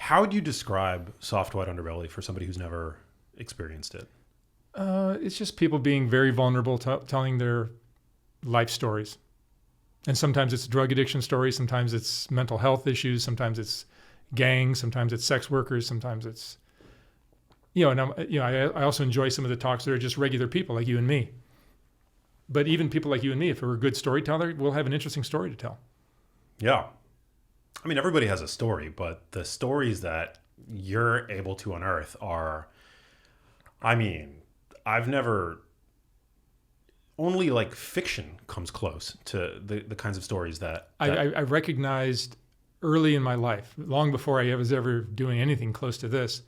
How would you describe Soft White Underbelly for somebody who's never experienced it? It's just people being very vulnerable, telling their life stories. And sometimes it's drug addiction stories, sometimes it's mental health issues, sometimes it's gangs, sometimes it's sex workers, sometimes it's, I also enjoy some of the talks that are just regular people like you and me. But even people like you and me, if we're a good storyteller, we'll have an interesting story to tell. Yeah. I mean, everybody has a story, but the stories that you're able to unearth are, I mean, only like fiction comes close to the kinds of stories that I recognized early in my life, long before I was ever doing anything close to this,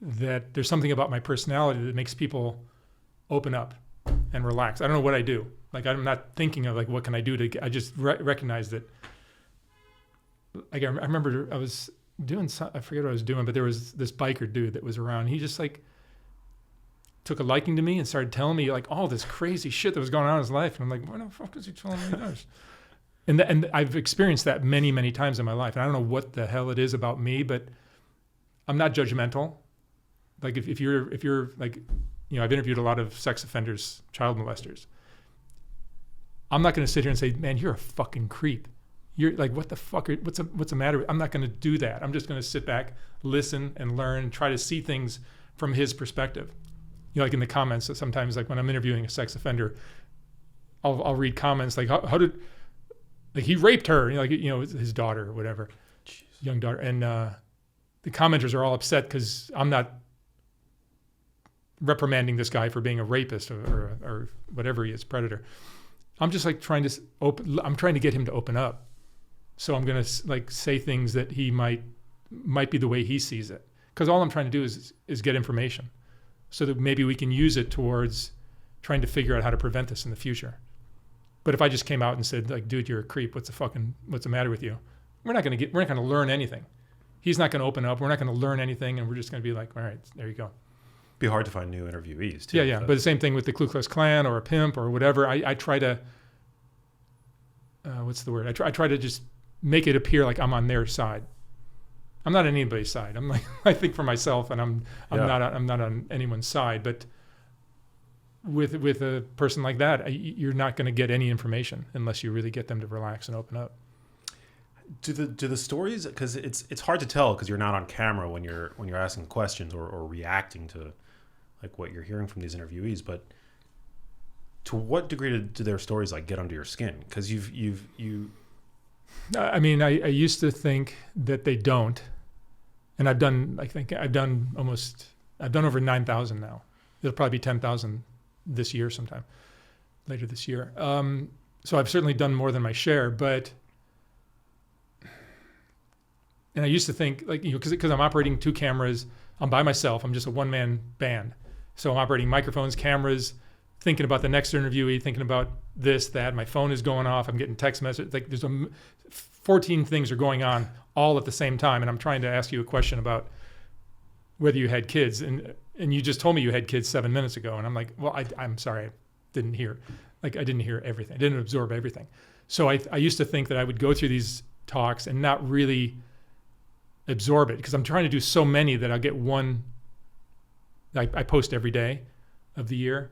that there's something about my personality that makes people open up and relax. I don't know what I do. Like, I'm not thinking of like, what can I do I just recognize that. Like, I remember I was doing, I forget what I was doing, but there was this biker dude that was around. He just like took a liking to me and started telling me like all this crazy shit that was going on in his life. And I'm like, what the fuck is he telling me this? And I've experienced that many, many times in my life. And I don't know what the hell it is about me, but I'm not judgmental. Like if you're like, I've interviewed a lot of sex offenders, child molesters. I'm not going to sit here and say, man, you're a fucking creep. You're like, what the fuck? What's the matter? I'm not going to do that. I'm just going to sit back, listen and learn and try to see things from his perspective. Like in the comments, sometimes like when I'm interviewing a sex offender, I'll read comments like, how did, like he raped her, his daughter or whatever, jeez, young daughter. And the commenters are all upset because I'm not reprimanding this guy for being a rapist or whatever he is, predator. I'm just like trying to get him to open up. So I'm going to like say things that he might be the way he sees it. Because all I'm trying to do is get information so that maybe we can use it towards trying to figure out how to prevent this in the future. But if I just came out and said like, dude, you're a creep. What's the matter with you? We're not going to learn anything. He's not going to open up. We're not going to learn anything. And we're just going to be like, all right, there you go. Be hard to find new interviewees too. Yeah. But the same thing with the Ku Klux Klan or a pimp or whatever. I try to, what's the word? I try to just make it appear like I'm on their side. I'm not on anybody's side. I'm like, I think for myself, and I'm not on anyone's side. But with a person like that, you're not going to get any information unless you really get them to relax and open up. Do the stories, because it's hard to tell because you're not on camera when you're asking questions or reacting to like what you're hearing from these interviewees, but to what degree do their stories like get under your skin? Because you I mean, I used to think that they don't, and I've done over 9,000 now. It'll probably be 10,000 this year sometime, later this year. So I've certainly done more than my share, and I used to think like, because I'm operating 2 cameras, I'm by myself, I'm just a one-man band. So I'm operating microphones, cameras, thinking about the next interviewee, thinking about this, that, my phone is going off, I'm getting text messages, like there's 14 things are going on all at the same time, and I'm trying to ask you a question about whether you had kids, and you just told me you had kids 7 minutes ago, and I'm like, well, I'm sorry, I didn't hear everything, I didn't absorb everything. So I used to think that I would go through these talks and not really absorb it, because I'm trying to do so many that I'll get one. I post every day of the year,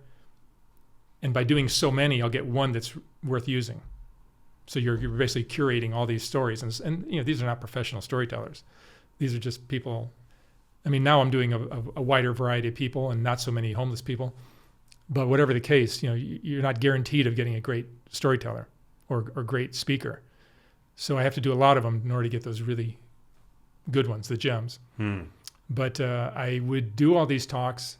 and by doing so many, I'll get one that's worth using. So you're basically curating all these stories, and these are not professional storytellers. These are just people. I mean, now I'm doing a wider variety of people and not so many homeless people. But whatever the case, you're not guaranteed of getting a great storyteller or great speaker. So I have to do a lot of them in order to get those really good ones, the gems. But I would do all these talks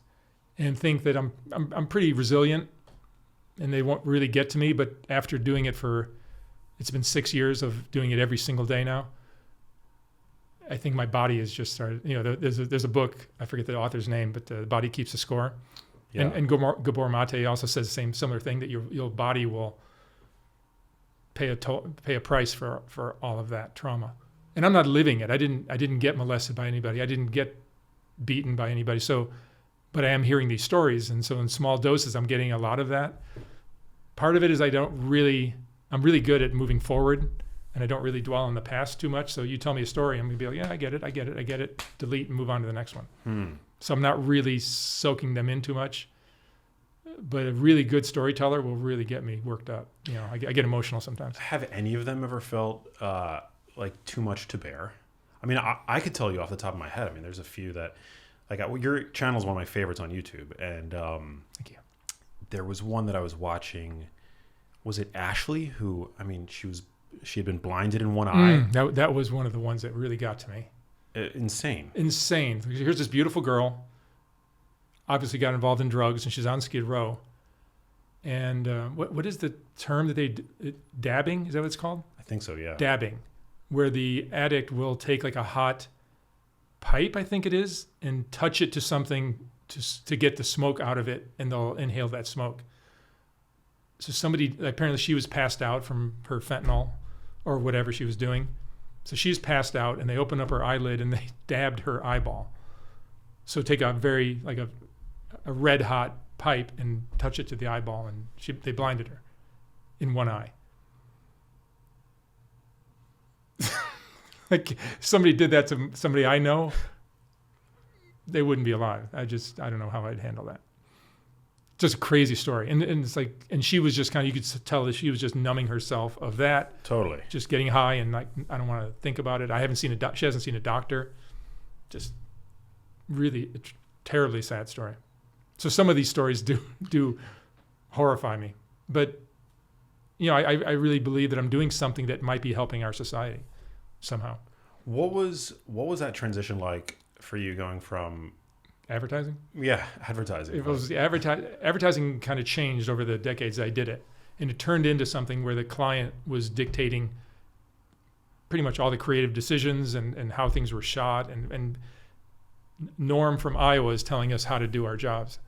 and think that I'm pretty resilient, and they won't really get to me. But after doing it it's been 6 years of doing it every single day now, I think my body has just started. There's a book, I forget the author's name, but The Body Keeps a Score. Yeah. And Gabor Mate also says the similar thing, that your body will pay a price for all of that trauma. And I'm not living it. I didn't get molested by anybody. I didn't get beaten by anybody. So, but I am hearing these stories, and so in small doses, I'm getting a lot of that. Part of it is I'm really good at moving forward. and I don't really dwell on the past too much. So you tell me a story, I'm gonna be like, yeah, I get it, delete and move on to the next one. So I'm not really soaking them in too much. But a really good storyteller will really get me worked up. You know, I get emotional sometimes. Have any of them ever felt like too much to bear? I mean, I could tell you off the top of my head. I mean, there's a few that, like, your channel is one of my favorites on YouTube, and Thank you. there was one that I was watching. Was it Ashley? Who, I mean, she had been blinded in one eye. That was one of the ones that really got to me. Insane. Here's this beautiful girl. Obviously got involved in drugs, and she's on Skid Row. And what is the term that dabbing? Is that what it's called? I think so, yeah. Dabbing, where the addict will take like a hot pipe, I think it is, and touch it to something to get the smoke out of it, and they'll inhale that smoke. So apparently she was passed out from her fentanyl or whatever she was doing. So she's passed out, and they opened up her eyelid and they dabbed her eyeball. So take a red hot pipe and touch it to the eyeball, and they blinded her in one eye. Like, somebody did that to somebody I know, they wouldn't be alive. I don't know how I'd handle that. Just a crazy story. And it's like, and she was just kind of, you could tell that she was just numbing herself of that. Totally. Just getting high, and like, I don't want to think about it. She hasn't seen a doctor. Just really a terribly sad story. So some of these stories do horrify me. But, you know, I really believe that I'm doing something that might be helping our society somehow. What was that transition like for you, going from advertising? Yeah, advertising. It was advertising kind of changed over the decades I did it, and it turned into something where the client was dictating pretty much all the creative decisions and how things were shot, and Norm from Iowa is telling us how to do our jobs,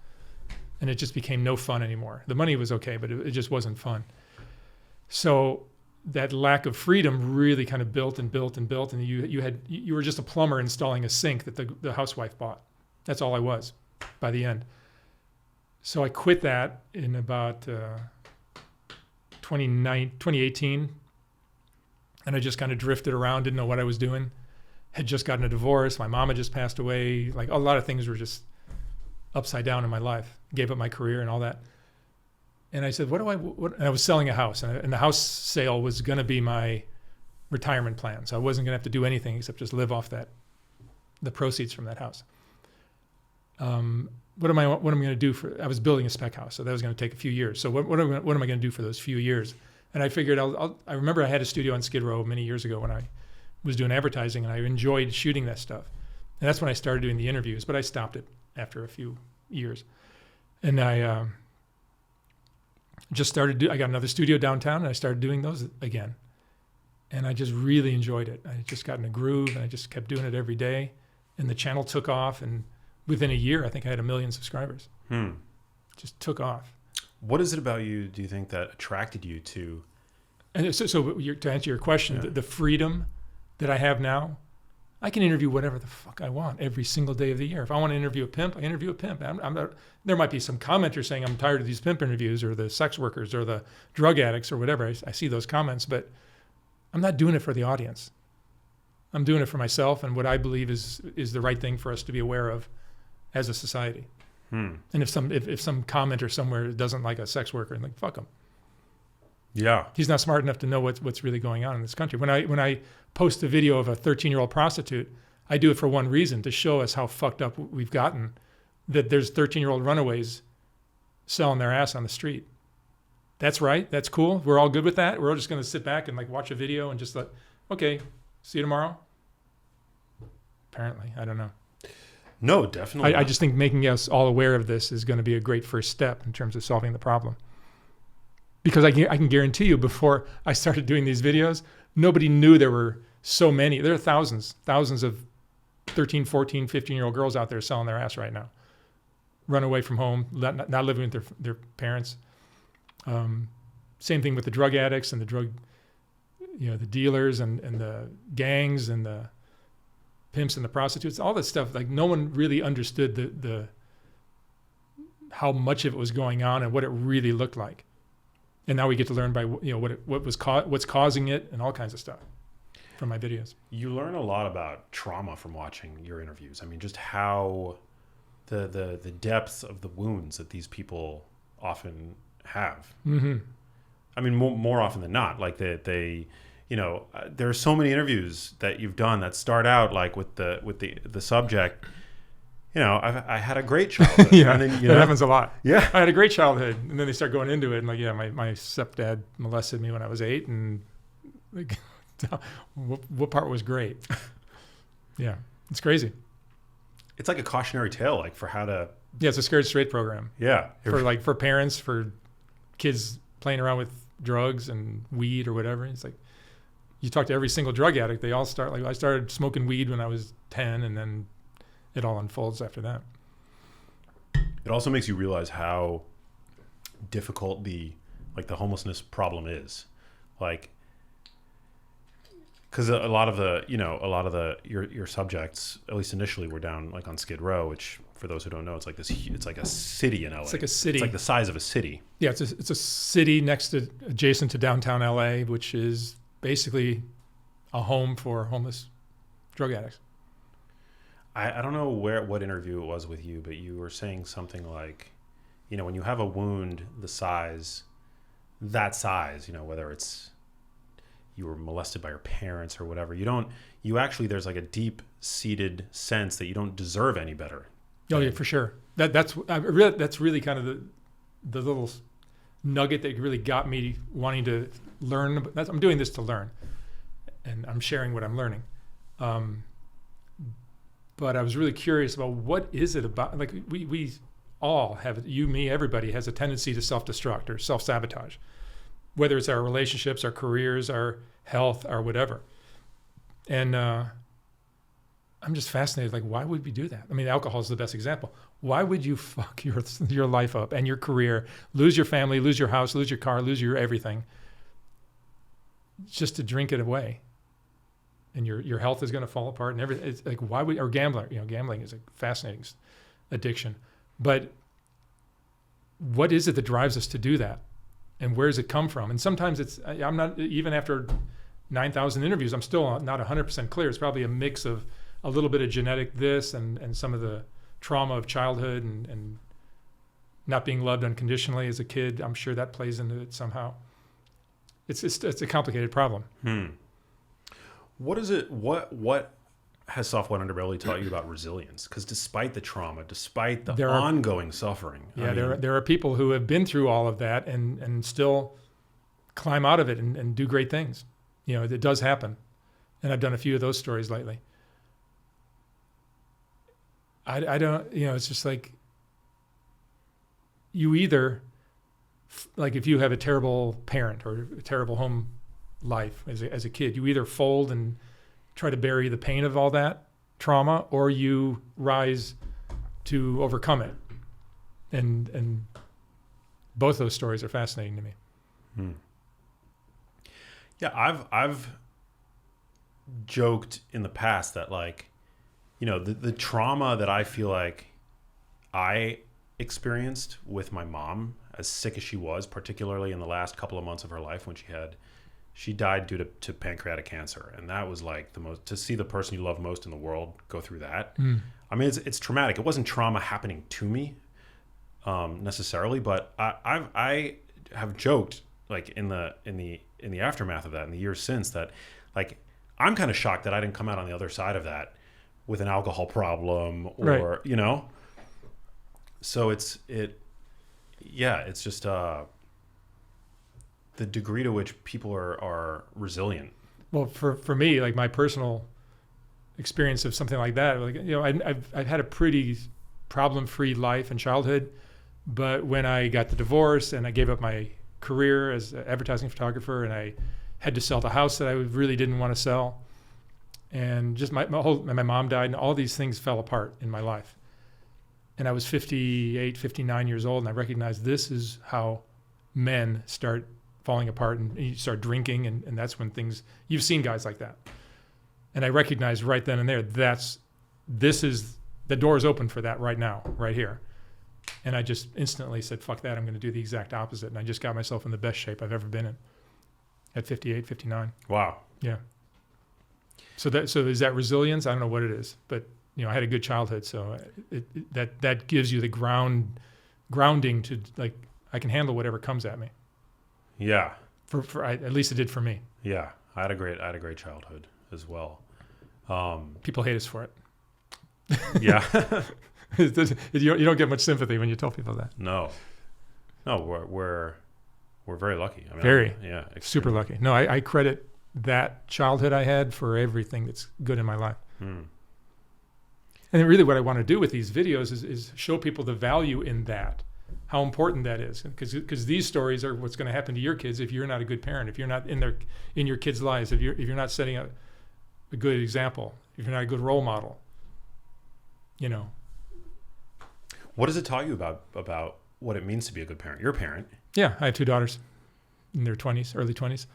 and it just became no fun anymore. The money was okay, but it just wasn't fun. So that lack of freedom really kind of built, and you were just a plumber installing a sink that the housewife bought. That's all I was by the end. So I quit that in about 2018, and I just kind of drifted around, didn't know what I was doing. Had just gotten a divorce. My mom had just passed away. Like, a lot of things were just upside down in my life. Gave up my career and all that. And I said, and I was selling a house, and the house sale was going to be my retirement plan. So I wasn't going to have to do anything except just live off the proceeds from that house. What am I going to do I was building a spec house, so that was going to take a few years. So what am I going to do for those few years? And I figured I remember I had a studio on Skid Row many years ago when I was doing advertising, and I enjoyed shooting that stuff. And that's when I started doing the interviews, but I stopped it after a few years. And I I got another studio downtown, and I started doing those again. And I just really enjoyed it. I just got in a groove, and I just kept doing it every day. And the channel took off, and within a year, I think I had 1 million subscribers. Just took off. What is it about you, do you think, that attracted you to? And so to answer your question, the freedom that I have now, I can interview whatever the fuck I want every single day of the year. If I want to interview a pimp, I interview a pimp. There might be some commenter saying, I'm tired of these pimp interviews, or the sex workers, or the drug addicts, or whatever. I see those comments, but I'm not doing it for the audience. I'm doing it for myself and what I believe is the right thing for us to be aware of as a society. And if some commenter somewhere doesn't like a sex worker, like, fuck him. Yeah, he's not smart enough to know what's really going on in this country. When I post a video of a 13-year-old prostitute, I do it for one reason: to show us how fucked up we've gotten. That there's 13-year-old runaways selling their ass on the street. That's right. That's cool. We're all good with that. We're all just going to sit back and like watch a video and just like, okay, see you tomorrow. Apparently, I don't know. No, definitely. I just think making us all aware of this is going to be a great first step in terms of solving the problem. Because I can guarantee you, before I started doing these videos, nobody knew there were so many. There are thousands of 13, 14, 15-year-old girls out there selling their ass right now. Run away from home, not living with their parents. Same thing with the drug addicts and the dealers and the gangs and the pimps and the prostitutes, all this stuff. Like, no one really understood the how much of it was going on and what it really looked like. And now we get to learn by what's causing it and all kinds of stuff from my videos. You learn a lot about trauma from watching your interviews. I mean, just how the depth of the wounds that these people often have. Mm-hmm. I mean, more often than not, like they there are so many interviews that you've done that start out like with the subject. I had a great childhood. Yeah, and then, that happens a lot. Yeah, I had a great childhood, and then they start going into it, and like, yeah, my stepdad molested me when I was 8, and like, what part was great? Yeah, it's crazy. It's like a cautionary tale, like for how to. Yeah, it's a Scared Straight program. Yeah, for parents, for kids playing around with drugs and weed or whatever. It's like you talk to every single drug addict. They all start like I started smoking weed when I was 10, and then it all unfolds after that. It also makes you realize how difficult the homelessness problem is, like, because a lot of your subjects, at least initially, were down like on Skid Row, which for those who don't know, it's like a city in LA. It's like a city. It's like the size of a city. Yeah, it's a city adjacent to downtown LA, which is basically a home for homeless drug addicts. I don't know what interview it was with you, but you were saying something like, when you have a wound that size, whether it's you were molested by your parents or whatever, there's like a deep seated sense that you don't deserve any better. Oh yeah, for sure. That's really kind of the little nugget that really got me wanting to learn. I'm doing this to learn, and I'm sharing what I'm learning. But I was really curious about what is it about, like we all have, you, me, everybody has a tendency to self-destruct or self-sabotage, whether it's our relationships, our careers, our health, or whatever. And I'm just fascinated, like, why would we do that? I mean, alcohol is the best example. Why would you fuck your life up and your career, lose your family, lose your house, lose your car, lose your everything, just to drink it away? And your health is going to fall apart and everything. It's like, why would, or gambling is a fascinating addiction. But what is it that drives us to do that? And where does it come from? And sometimes I'm not, even after 9,000 interviews, I'm still not 100% clear. It's probably a mix of a little bit of genetic this and some of the trauma of childhood and not being loved unconditionally as a kid. I'm sure that plays into it somehow. It's a complicated problem. What is it? What has Soft White Underbelly taught you about resilience? Because despite the trauma, despite the ongoing suffering, there are people who have been through all of that and still climb out of it and do great things. It does happen, and I've done a few of those stories lately. I don't. It's just like you either, like if you have a terrible parent or a terrible home life as a kid, you either fold and try to bury the pain of all that trauma, or you rise to overcome it. And both those stories are fascinating to me. Yeah, I've joked in the past that, like, the trauma that I feel like I experienced with my mom, as sick as she was, particularly in the last couple of months of her life when she died due to pancreatic cancer. And that was like to see the person you love most in the world go through that. I mean, it's traumatic. It wasn't trauma happening to me necessarily, but I have joked, like, in the aftermath of that, in the years since, that, like, I'm kind of shocked that I didn't come out on the other side of that with an alcohol problem or, right. So it's just the degree to which people are resilient. Well, for me, like my personal experience of something like that, like, I've had a pretty problem-free life and childhood, but when I got the divorce and I gave up my career as an advertising photographer and I had to sell the house that I really didn't want to sell, and just my mom died, and all these things fell apart in my life. And I was 58, 59 years old, and I recognized this is how men start falling apart, and you start drinking, and that's when things, you've seen guys like that. And I recognized right then and there, the door is open for that right now, right here. And I just instantly said, fuck that, I'm going to do the exact opposite. And I just got myself in the best shape I've ever been in at 58, 59. Wow. Yeah. So is that resilience? I don't know what it is, but I had a good childhood. So that gives you the grounding to, like, I can handle whatever comes at me. Yeah. At least it did for me. Yeah. I had a great childhood as well. People hate us for it. Yeah. You don't get much sympathy when you tell people that. No, we're very lucky. I mean, very, extremely. Super lucky. No, I credit that childhood I had for everything that's good in my life. And then really what I want to do with these videos is show people the value in that, how important that is, because these stories are what's going to happen to your kids if you're not a good parent, if you're not in your kids' lives, if you're not setting a good example, if you're not a good role model. What has it taught you about what it means to be a good parent? You're a parent. Yeah, I have 2 daughters in their 20s, early 20s.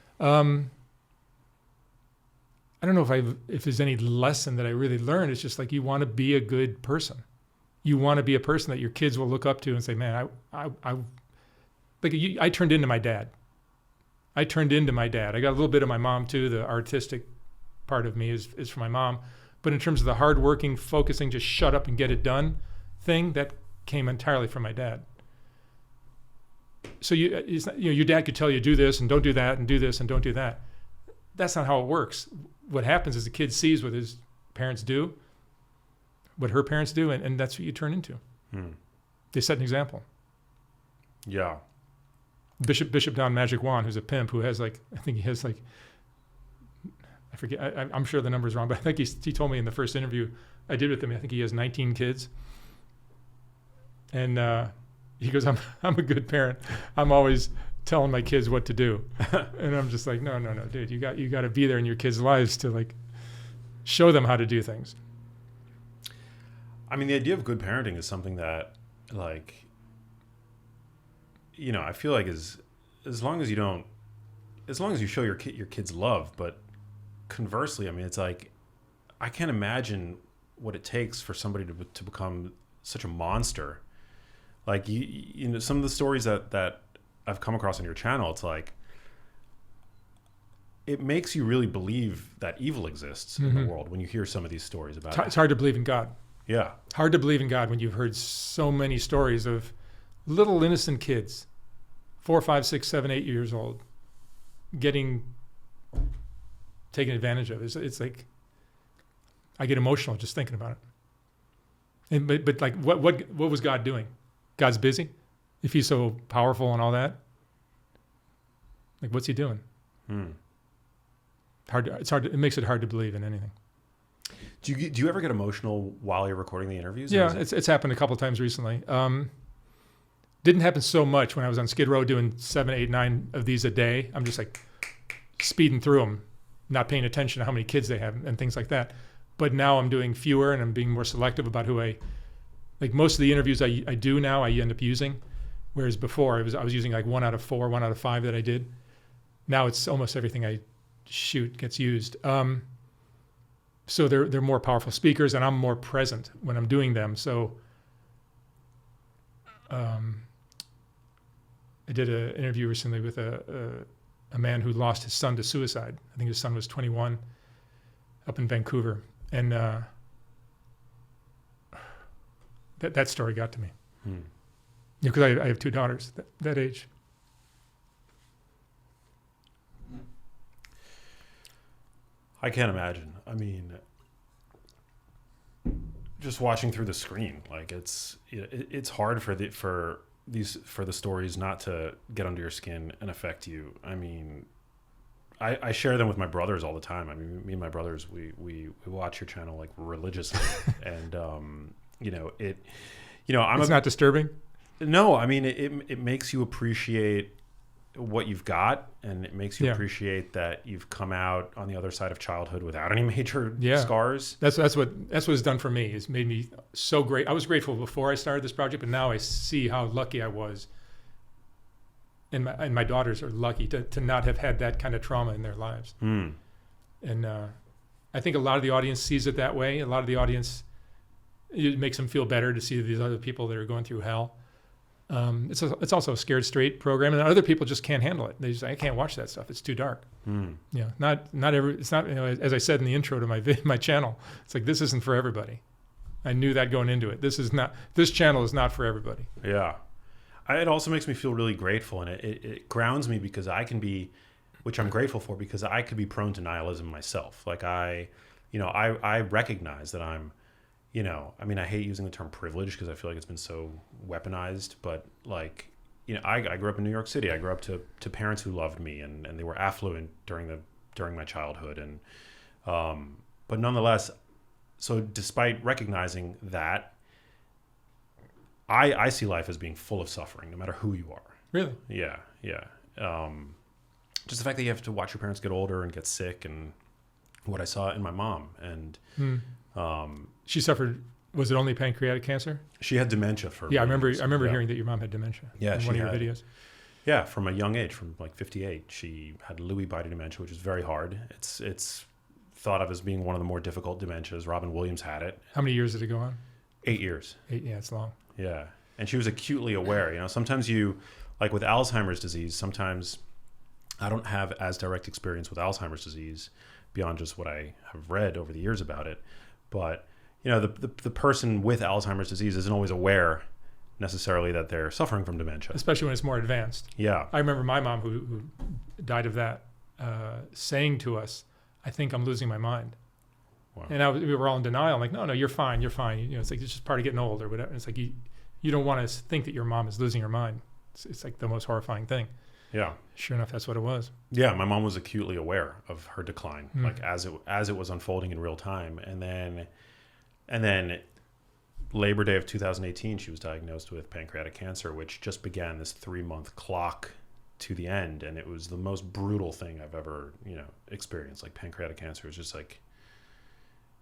I don't know if there's any lesson that I really learned. It's just like you want to be a good person. You want to be a person that your kids will look up to and say, man, I turned into my dad. I got a little bit of my mom too. The artistic part of me is from my mom. But in terms of the hardworking, focusing, just shut up and get it done thing, that came entirely from my dad. So your dad could tell you do this and don't do that and do this and don't do that. That's not how it works. What happens is the kid sees what his parents do, what her parents do, and that's what you turn into. They set an example. Yeah. Bishop Don Magic Juan, who's a pimp, who has I forget, I'm sure the number's wrong, but I think he told me in the first interview I did with him, I think he has 19 kids. And he goes, I'm a good parent. I'm always telling my kids what to do. And I'm just like, no, dude, you got to be there in your kids' lives to show them how to do things. I mean, the idea of good parenting is something that I feel like as long as you show your kids love, but conversely, I mean, it's like, I can't imagine what it takes for somebody to become such a monster. Like some of the stories that I've come across on your channel, it's like, it makes you really believe that evil exists in the world when you hear some of these stories about it. It's hard to believe in God. Yeah. Hard to believe in God when you've heard so many stories of little innocent kids, 4, 5, 6, 7, 8 years old, getting taken advantage of. It's like, I get emotional just thinking about it. But what was God doing? God's busy. If he's so powerful and all that, what's he doing? It makes it hard to believe in anything. Do you ever get emotional while you're recording the interviews? Yeah, it's happened a couple of times recently. Didn't happen so much when I was on Skid Row doing 7, 8, 9 of these a day. I'm just speeding through them, not paying attention to how many kids they have and things like that. But now I'm doing fewer and I'm being more selective about who most of the interviews I do now, I end up using. Whereas before I was using 1 out of 4, 1 out of 5 that I did. Now it's almost everything I shoot gets used. So they're more powerful speakers, and I'm more present when I'm doing them. So I did an interview recently with a man who lost his son to suicide. I think his son was 21, up in Vancouver, and that story got to me. Because I have 2 daughters that age. I can't imagine. I mean, just watching through the screen, it's hard for the stories not to get under your skin and affect you. I mean, I share them with my brothers all the time. I mean, me and my brothers, we watch your channel religiously, and It's not disturbing. No, I mean, it makes you appreciate what you've got, and it makes you appreciate that you've come out on the other side of childhood without any major scars. That's what it's done for me. It's made me so great. I was grateful before I started this project, but now I see how lucky I was, and my daughters are lucky to not have had that kind of trauma in their lives. And I think a lot of the audience sees it that way. A lot of the audience, it makes them feel better to see these other people that are going through hell. It's also a scared straight program, and other people just can't handle it. They just, I can't watch that stuff. It's too dark. Not every. It's not. As I said in the intro to my channel, it's like, this isn't for everybody. I knew that going into it. This channel is not for everybody. Yeah, it also makes me feel really grateful, and it grounds me because I can be, which I'm grateful for, because I could be prone to nihilism myself. Like I recognize that I'm. I mean, I hate using the term privilege because I feel like it's been so weaponized, but like, I grew up in New York City. I grew up to parents who loved me and they were affluent during my childhood. And, but nonetheless, so despite recognizing that, I see life as being full of suffering, no matter who you are. Really? Yeah. Yeah. Just the fact that you have to watch your parents get older and get sick, and what I saw in my mom, and, she suffered. Was it only pancreatic cancer? She had dementia for. Yeah, I remember hearing that your mom had dementia. Yeah, in one of your videos. Yeah, from a young age, from like 58, she had Lewy body dementia, which is very hard. It's thought of as being one of the more difficult dementias. Robin Williams had it. How many years did it go on? 8 years. 8, yeah, it's long. Yeah, and she was acutely aware. Sometimes like with Alzheimer's disease, sometimes I don't have as direct experience with Alzheimer's disease beyond just what I have read over the years about it, but. The person with Alzheimer's disease isn't always aware necessarily that they're suffering from dementia. Especially when it's more advanced. Yeah. I remember my mom who died of that saying to us, I think I'm losing my mind. Wow. And we were all in denial. I'm like, no, you're fine. You're fine. It's like, it's just part of getting old or whatever. And it's like, you don't want to think that your mom is losing her mind. It's like the most horrifying thing. Yeah. Sure enough, that's what it was. Yeah. My mom was acutely aware of her decline, like as it was unfolding in real time. And then Labor Day of 2018, she was diagnosed with pancreatic cancer, which just began this 3-month clock to the end. And it was the most brutal thing I've ever, experienced. Like pancreatic cancer is just like,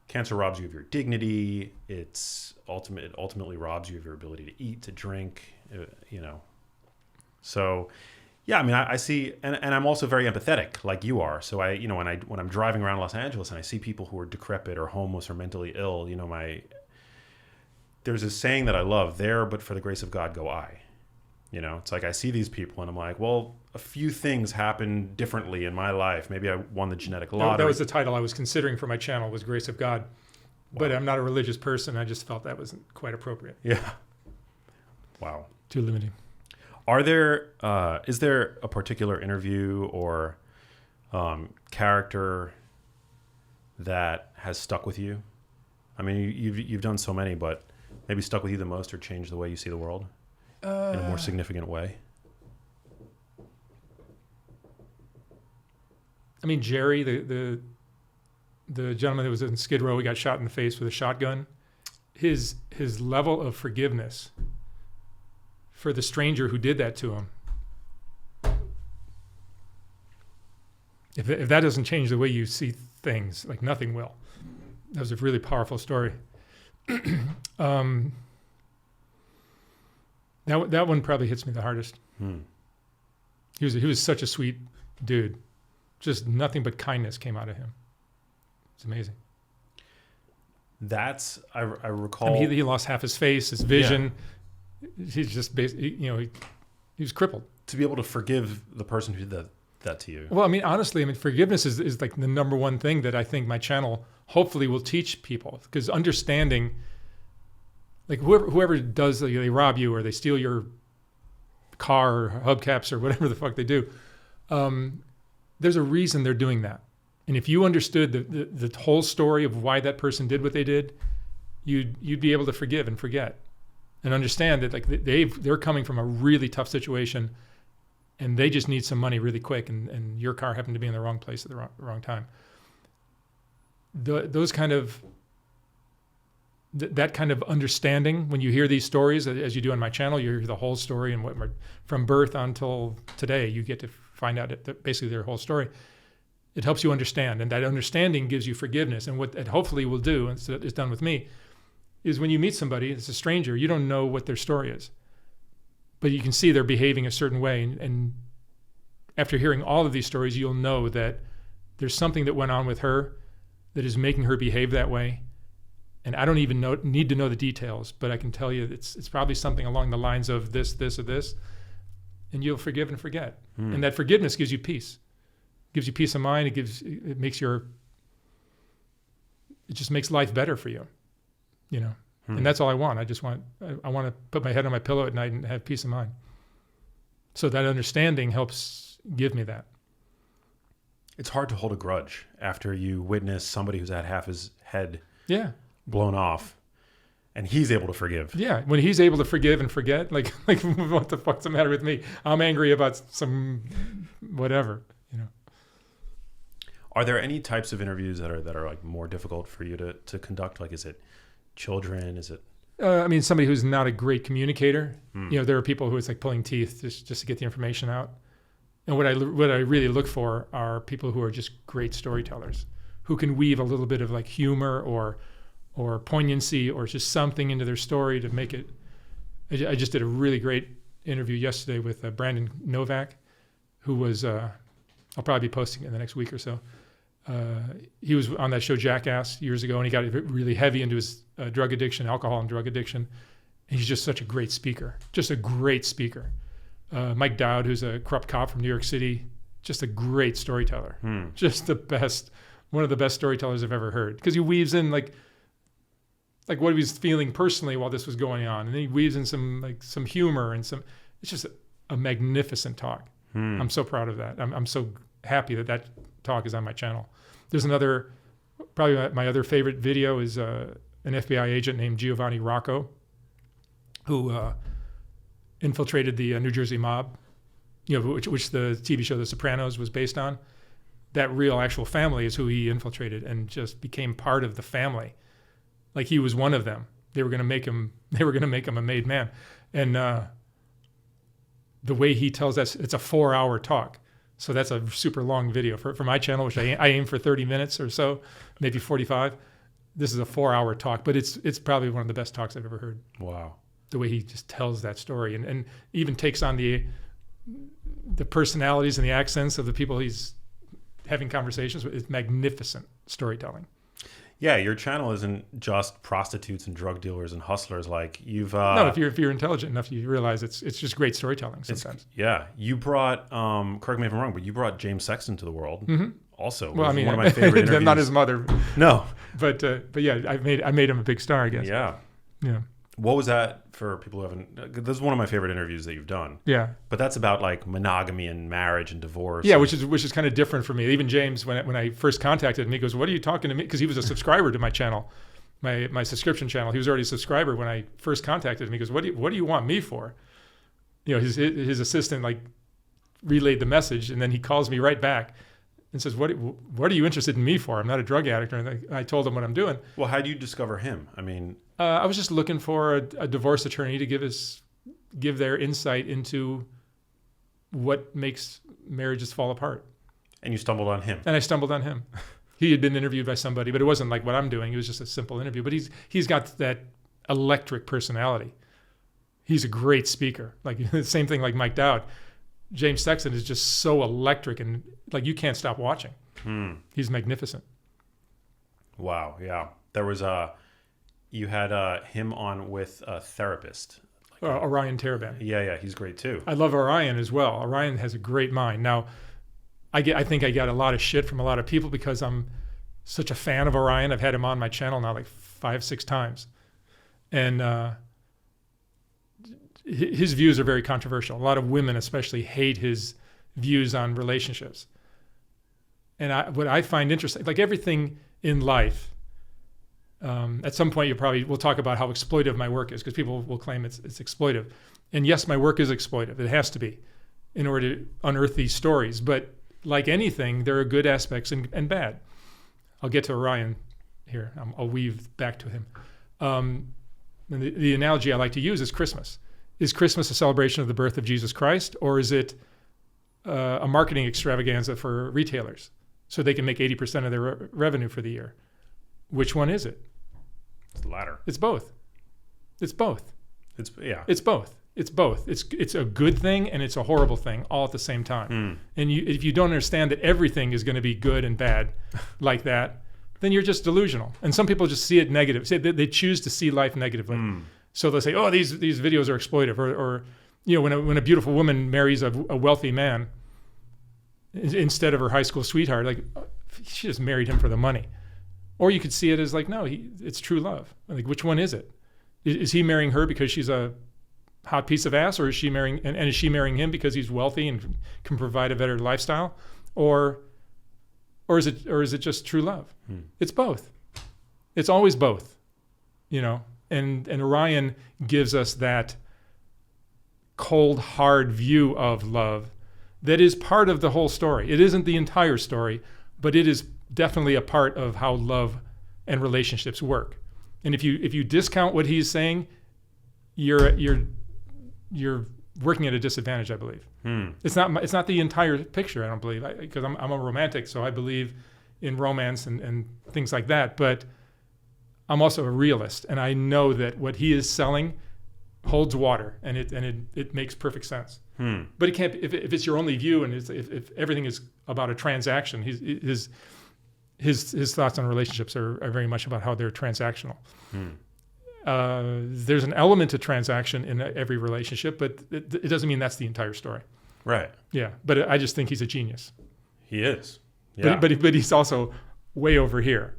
cancer robs you of your dignity. It ultimately robs you of your ability to eat, to drink, So, yeah, I mean, I see, and I'm also very empathetic, like you are. So when I'm driving around Los Angeles and I see people who are decrepit or homeless or mentally ill, there's a saying that I love: there, but for the grace of God, go I. It's like I see these people and I'm like, well, a few things happened differently in my life. Maybe I won the genetic lottery. That was the title I was considering for my channel, was Grace of God. Wow. But I'm not a religious person. I just felt that wasn't quite appropriate. Yeah. Wow. Too limiting. Is there a particular interview or character that has stuck with you? I mean, you've done so many, but maybe stuck with you the most or changed the way you see the world in a more significant way? I mean, Jerry, the gentleman that was in Skid Row, he got shot in the face with a shotgun. His level of forgiveness for the stranger who did that to him. If that doesn't change the way you see things, like nothing will. That was a really powerful story. That one probably hits me the hardest. He was such a sweet dude. Just nothing but kindness came out of him. It's amazing. I recall. I mean, he lost half his face, his vision. Yeah. He's just basically, he was crippled. To be able to forgive the person who did that to you. Well, I mean, honestly, forgiveness is like the number one thing that I think my channel hopefully will teach people, because understanding, like whoever does, they rob you or they steal your car or hubcaps or whatever the fuck they do. There's a reason they're doing that. And if you understood the whole story of why that person did what they did, you'd be able to forgive and forget. And understand that, like, they're coming from a really tough situation, and they just need some money really quick, and your car happened to be in the wrong place at the wrong time. Those kind of that kind of understanding, when you hear these stories, as you do on my channel, you hear the whole story, and from birth until today, you get to find out basically their whole story. It helps you understand, and that understanding gives you forgiveness. And what it hopefully will do, and it's done with me, is when you meet somebody, it's a stranger, you don't know what their story is, but you can see they're behaving a certain way. And after hearing all of these stories, you'll know that there's something that went on with her that is making her behave that way. And I don't even need to know the details, but I can tell you it's probably something along the lines of this, or this, and you'll forgive and forget. And that forgiveness gives you peace. Gives you peace of mind. It just makes life better for you, you know. And that's all I want. I want to put my head on my pillow at night and have peace of mind. So that understanding helps give me that. It's hard to hold a grudge after you witness somebody who's had half his head blown off, and he's able to forgive. Yeah, when he's able to forgive and forget, like what the fuck's the matter with me? I'm angry about some whatever, you know. Are there any types of interviews that are like more difficult for you to conduct? Like, is it children? Is it? I mean, somebody who's not a great communicator. You know, there are people who it's like pulling teeth just to get the information out. And what I really look for are people who are just great storytellers, who can weave a little bit of like humor or poignancy or just something into their story to make it. I just did a really great interview yesterday with Brandon Novak, who was, I'll probably be posting it in the next week or so. He was on that show Jackass years ago, and he got really heavy into his drug addiction, alcohol and drug addiction. And he's just such a great speaker, just a great speaker. Mike Dowd, who's a corrupt cop from New York City, just a great storyteller. Just the best, one of the best storytellers I've ever heard. Because he weaves in like what he was feeling personally while this was going on. And then he weaves in some humor and it's just a magnificent talk. I'm so proud of that. I'm so happy that talk is on my channel. There's another, probably my other favorite video is an FBI agent named Giovanni Rocco, who infiltrated the New Jersey mob, you know, which the TV show The Sopranos was based on. That real actual family is who he infiltrated and just became part of the family. Like he was one of them. They were going to make him a made man. And the way he tells that, it's a 4-hour talk. So that's a super long video for my channel, which I aim for 30 minutes or so, maybe 45. This is a 4-hour talk, but it's probably one of the best talks I've ever heard. Wow. The way he just tells that story and even takes on the personalities and the accents of the people he's having conversations with. It's magnificent storytelling. Yeah, your channel isn't just prostitutes and drug dealers and hustlers. Like you've no, if you're intelligent enough, you realize it's just great storytelling sometimes. You brought correct me if I'm wrong, but you brought James Sexton to the world. Also, well, I mean, one of my favorite interviews. Not his mother. No, but yeah, I made him a big star, I guess. Yeah. What was that for people who haven't? This is one of my favorite interviews that you've done. Yeah, but that's about like monogamy and marriage and divorce. Yeah, which is kind of different for me. Even James, when I first contacted him, he goes, "What are you talking to me?" Because he was a subscriber to my channel, my subscription channel. He was already a subscriber when I first contacted him. He goes, "What do you want me for?" You know, his assistant like relayed the message, and then he calls me right back and says, "What are you interested in me for? I'm not a drug addict." And I told him what I'm doing. Well, how do you discover him? I mean. I was just looking for a divorce attorney to give their insight into what makes marriages fall apart. And you stumbled on him. And I stumbled on him. He had been interviewed by somebody, but it wasn't like what I'm doing. It was just a simple interview. But he's got that electric personality. He's a great speaker. Like the same thing like Mike Dowd. James Sexton is just so electric and like you can't stop watching. He's magnificent. Wow. Yeah. There was you had him on with a therapist. Orion Taraban. Yeah, he's great too. I love Orion as well. Orion has a great mind. Now, I think I got a lot of shit from a lot of people because I'm such a fan of Orion. I've had him on my channel now like 5-6 times. And his views are very controversial. A lot of women especially hate his views on relationships. And what I find interesting, like everything in life, at some point we'll talk about how exploitive my work is because people will claim it's exploitive. And yes, my work is exploitive. It has to be in order to unearth these stories. But like anything, there are good aspects and bad. I'll get to Orion here. I'll weave back to him. And the analogy I like to use is Christmas. Is Christmas a celebration of the birth of Jesus Christ, or is it a marketing extravaganza for retailers so they can make 80% of their revenue for the year? Which one is it? It's the latter. It's both. It's both. It's both. It's both. It's a good thing and it's a horrible thing all at the same time. And if you don't understand that everything is going to be good and bad like that, then you're just delusional. And some people just see it negative. They choose to see life negatively. So they'll say, oh, these videos are exploitive. Or when a beautiful woman marries a wealthy man instead of her high school sweetheart, like she just married him for the money. Or you could see it as like, no, it's true love. Like, which one is it? Is he marrying her because she's a hot piece of ass, or is she marrying him because he's wealthy and can provide a better lifestyle? Or is it just true love? It's both. It's always both, And Orion gives us that cold, hard view of love that is part of the whole story. It isn't the entire story, but it is definitely a part of how love and relationships work. And if you discount what he's saying, you're working at a disadvantage, I believe. It's not the entire picture, I don't believe, because I'm a romantic, so I believe in romance and things like that. But I'm also a realist, and I know that what he is selling holds water, and it makes perfect sense. But it can't if it's your only view, and if everything is about a transaction. His thoughts on relationships are very much about how they're transactional. There's an element of transaction in every relationship, but it doesn't mean that's the entire story. Right. Yeah, but I just think he's a genius. He is. Yeah. But he's also way over here,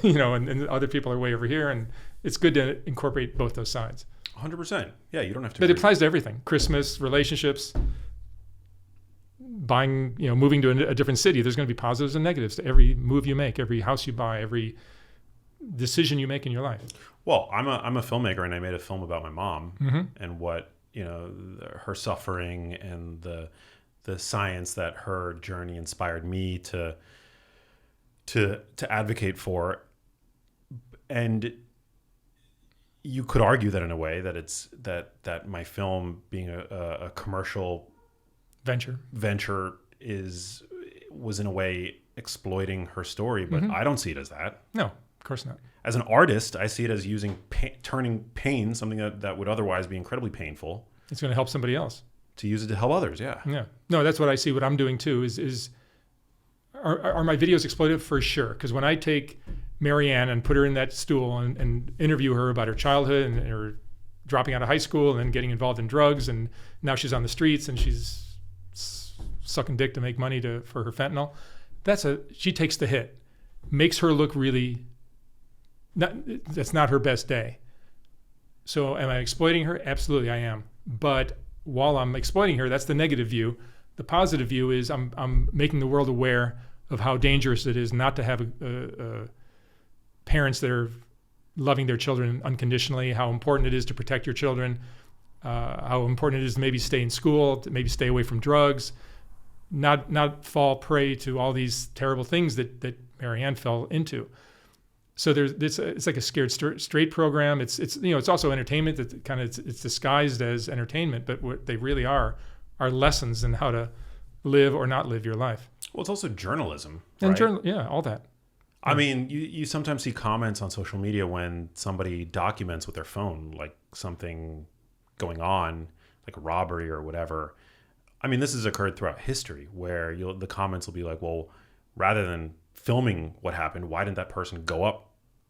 and other people are way over here, and it's good to incorporate both those sides. 100%. Yeah, you don't have to. But it applies to everything: Christmas, relationships, buying, moving to a different city. There's going to be positives and negatives to every move you make, every house you buy, every decision you make in your life. Well, I'm a filmmaker, and I made a film about my mom and what her suffering and the science that her journey inspired me to advocate for. And you could argue that in a way that it's that my film being a commercial venture was in a way exploiting her story, but I don't see it as that. No, of course not. As an artist, I see it as using turning pain, something that would otherwise be incredibly painful. It's going to help somebody else. To use it to help others, yeah. Yeah. No, that's what I see. What I'm doing too are my videos exploitive? For sure. Because when I take Marianne and put her in that stool and interview her about her childhood and her dropping out of high school and then getting involved in drugs, and now she's on the streets and she's sucking dick to make money for her fentanyl, she takes the hit, makes her look really. That's not her best day. So am I exploiting her? Absolutely, I am. But while I'm exploiting her, that's the negative view. The positive view is I'm making the world aware of how dangerous it is not to have parents that are loving their children unconditionally, how important it is to protect your children, how important it is to maybe stay in school, to maybe stay away from drugs, not fall prey to all these terrible things that Marianne fell into. So it's like a Scared Straight program. It's also entertainment that kind of it's disguised as entertainment, but what they really are lessons in how to live or not live your life. Well, it's also journalism, and right? All that. I mean, you sometimes see comments on social media when somebody documents with their phone, like something going on, like a robbery or whatever. I mean, this has occurred throughout history where the comments will be like, well, rather than filming what happened, why didn't that person go up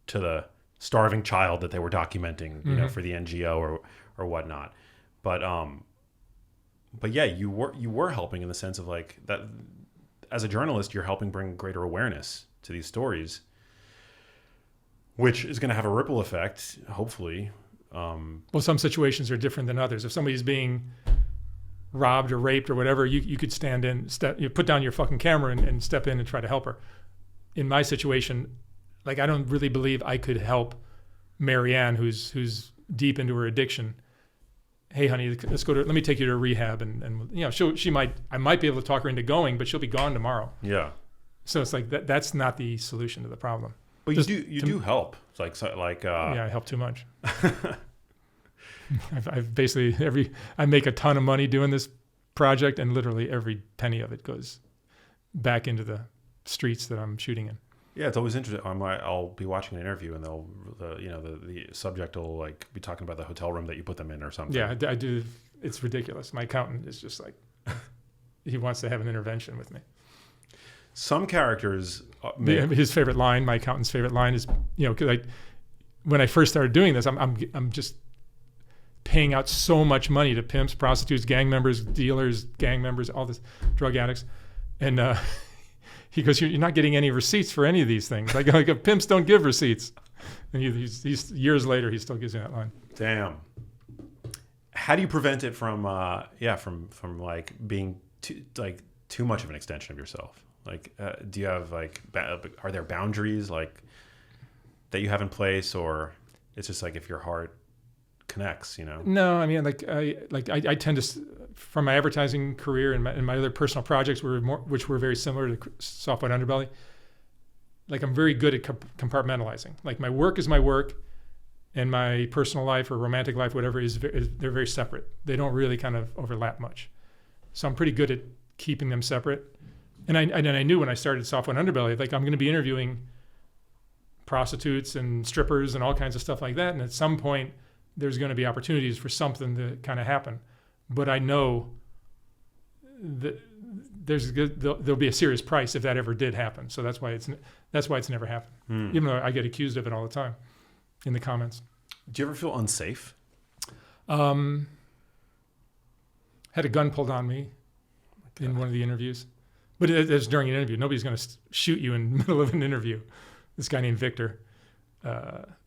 to the starving child that they were documenting, for the NGO or whatnot? But yeah, you were helping in the sense of like that. As a journalist, you're helping bring greater awareness to these stories, which is going to have a ripple effect, hopefully. Well, some situations are different than others. If somebody's being robbed or raped or whatever, you could put down your fucking camera and step in and try to help her. In my situation, like, I don't really believe I could help Marianne, who's deep into her addiction. Hey, honey, let me take you to rehab, and I might be able to talk her into going, but she'll be gone tomorrow. Yeah. So it's like that's not the solution to the problem. But you do help. It's like yeah, I help too much. I've basically I make a ton of money doing this project, and literally every penny of it goes back into the streets that I'm shooting in. Yeah, it's always interesting. I'll be watching an interview, and the subject will like be talking about the hotel room that you put them in or something. Yeah, I do. It's ridiculous. My accountant is just like, he wants to have an intervention with me. Some characters, his favorite line, my accountant's favorite line is, because when I first started doing this, I'm just paying out so much money to pimps, prostitutes, gang members, dealers, gang members, all this, drug addicts, and he goes, "You're not getting any receipts for any of these things. Like pimps don't give receipts." And he's years later, he still gives me that line. Damn. How do you prevent it from like being too much of an extension of yourself? Like, do you have are there boundaries like that you have in place, or it's just like if your heart connects, No, I mean, I tend to, from my advertising career and my other personal projects, which were very similar to Soft White Underbelly. Like, I'm very good at compartmentalizing. Like, my work is my work, and my personal life or romantic life, whatever, they're very separate. They don't really kind of overlap much. So I'm pretty good at keeping them separate. And I knew when I started Soft White Underbelly, like, I'm going to be interviewing prostitutes and strippers and all kinds of stuff like that. And at some point, there's going to be opportunities for something to kind of happen. But I know that there'll be a serious price if that ever did happen. So that's why it's never happened. Even though I get accused of it all the time in the comments. Do you ever feel unsafe? Had a gun pulled on me in one of the interviews. But it was during an interview. Nobody's going to shoot you in the middle of an interview. This guy named Victor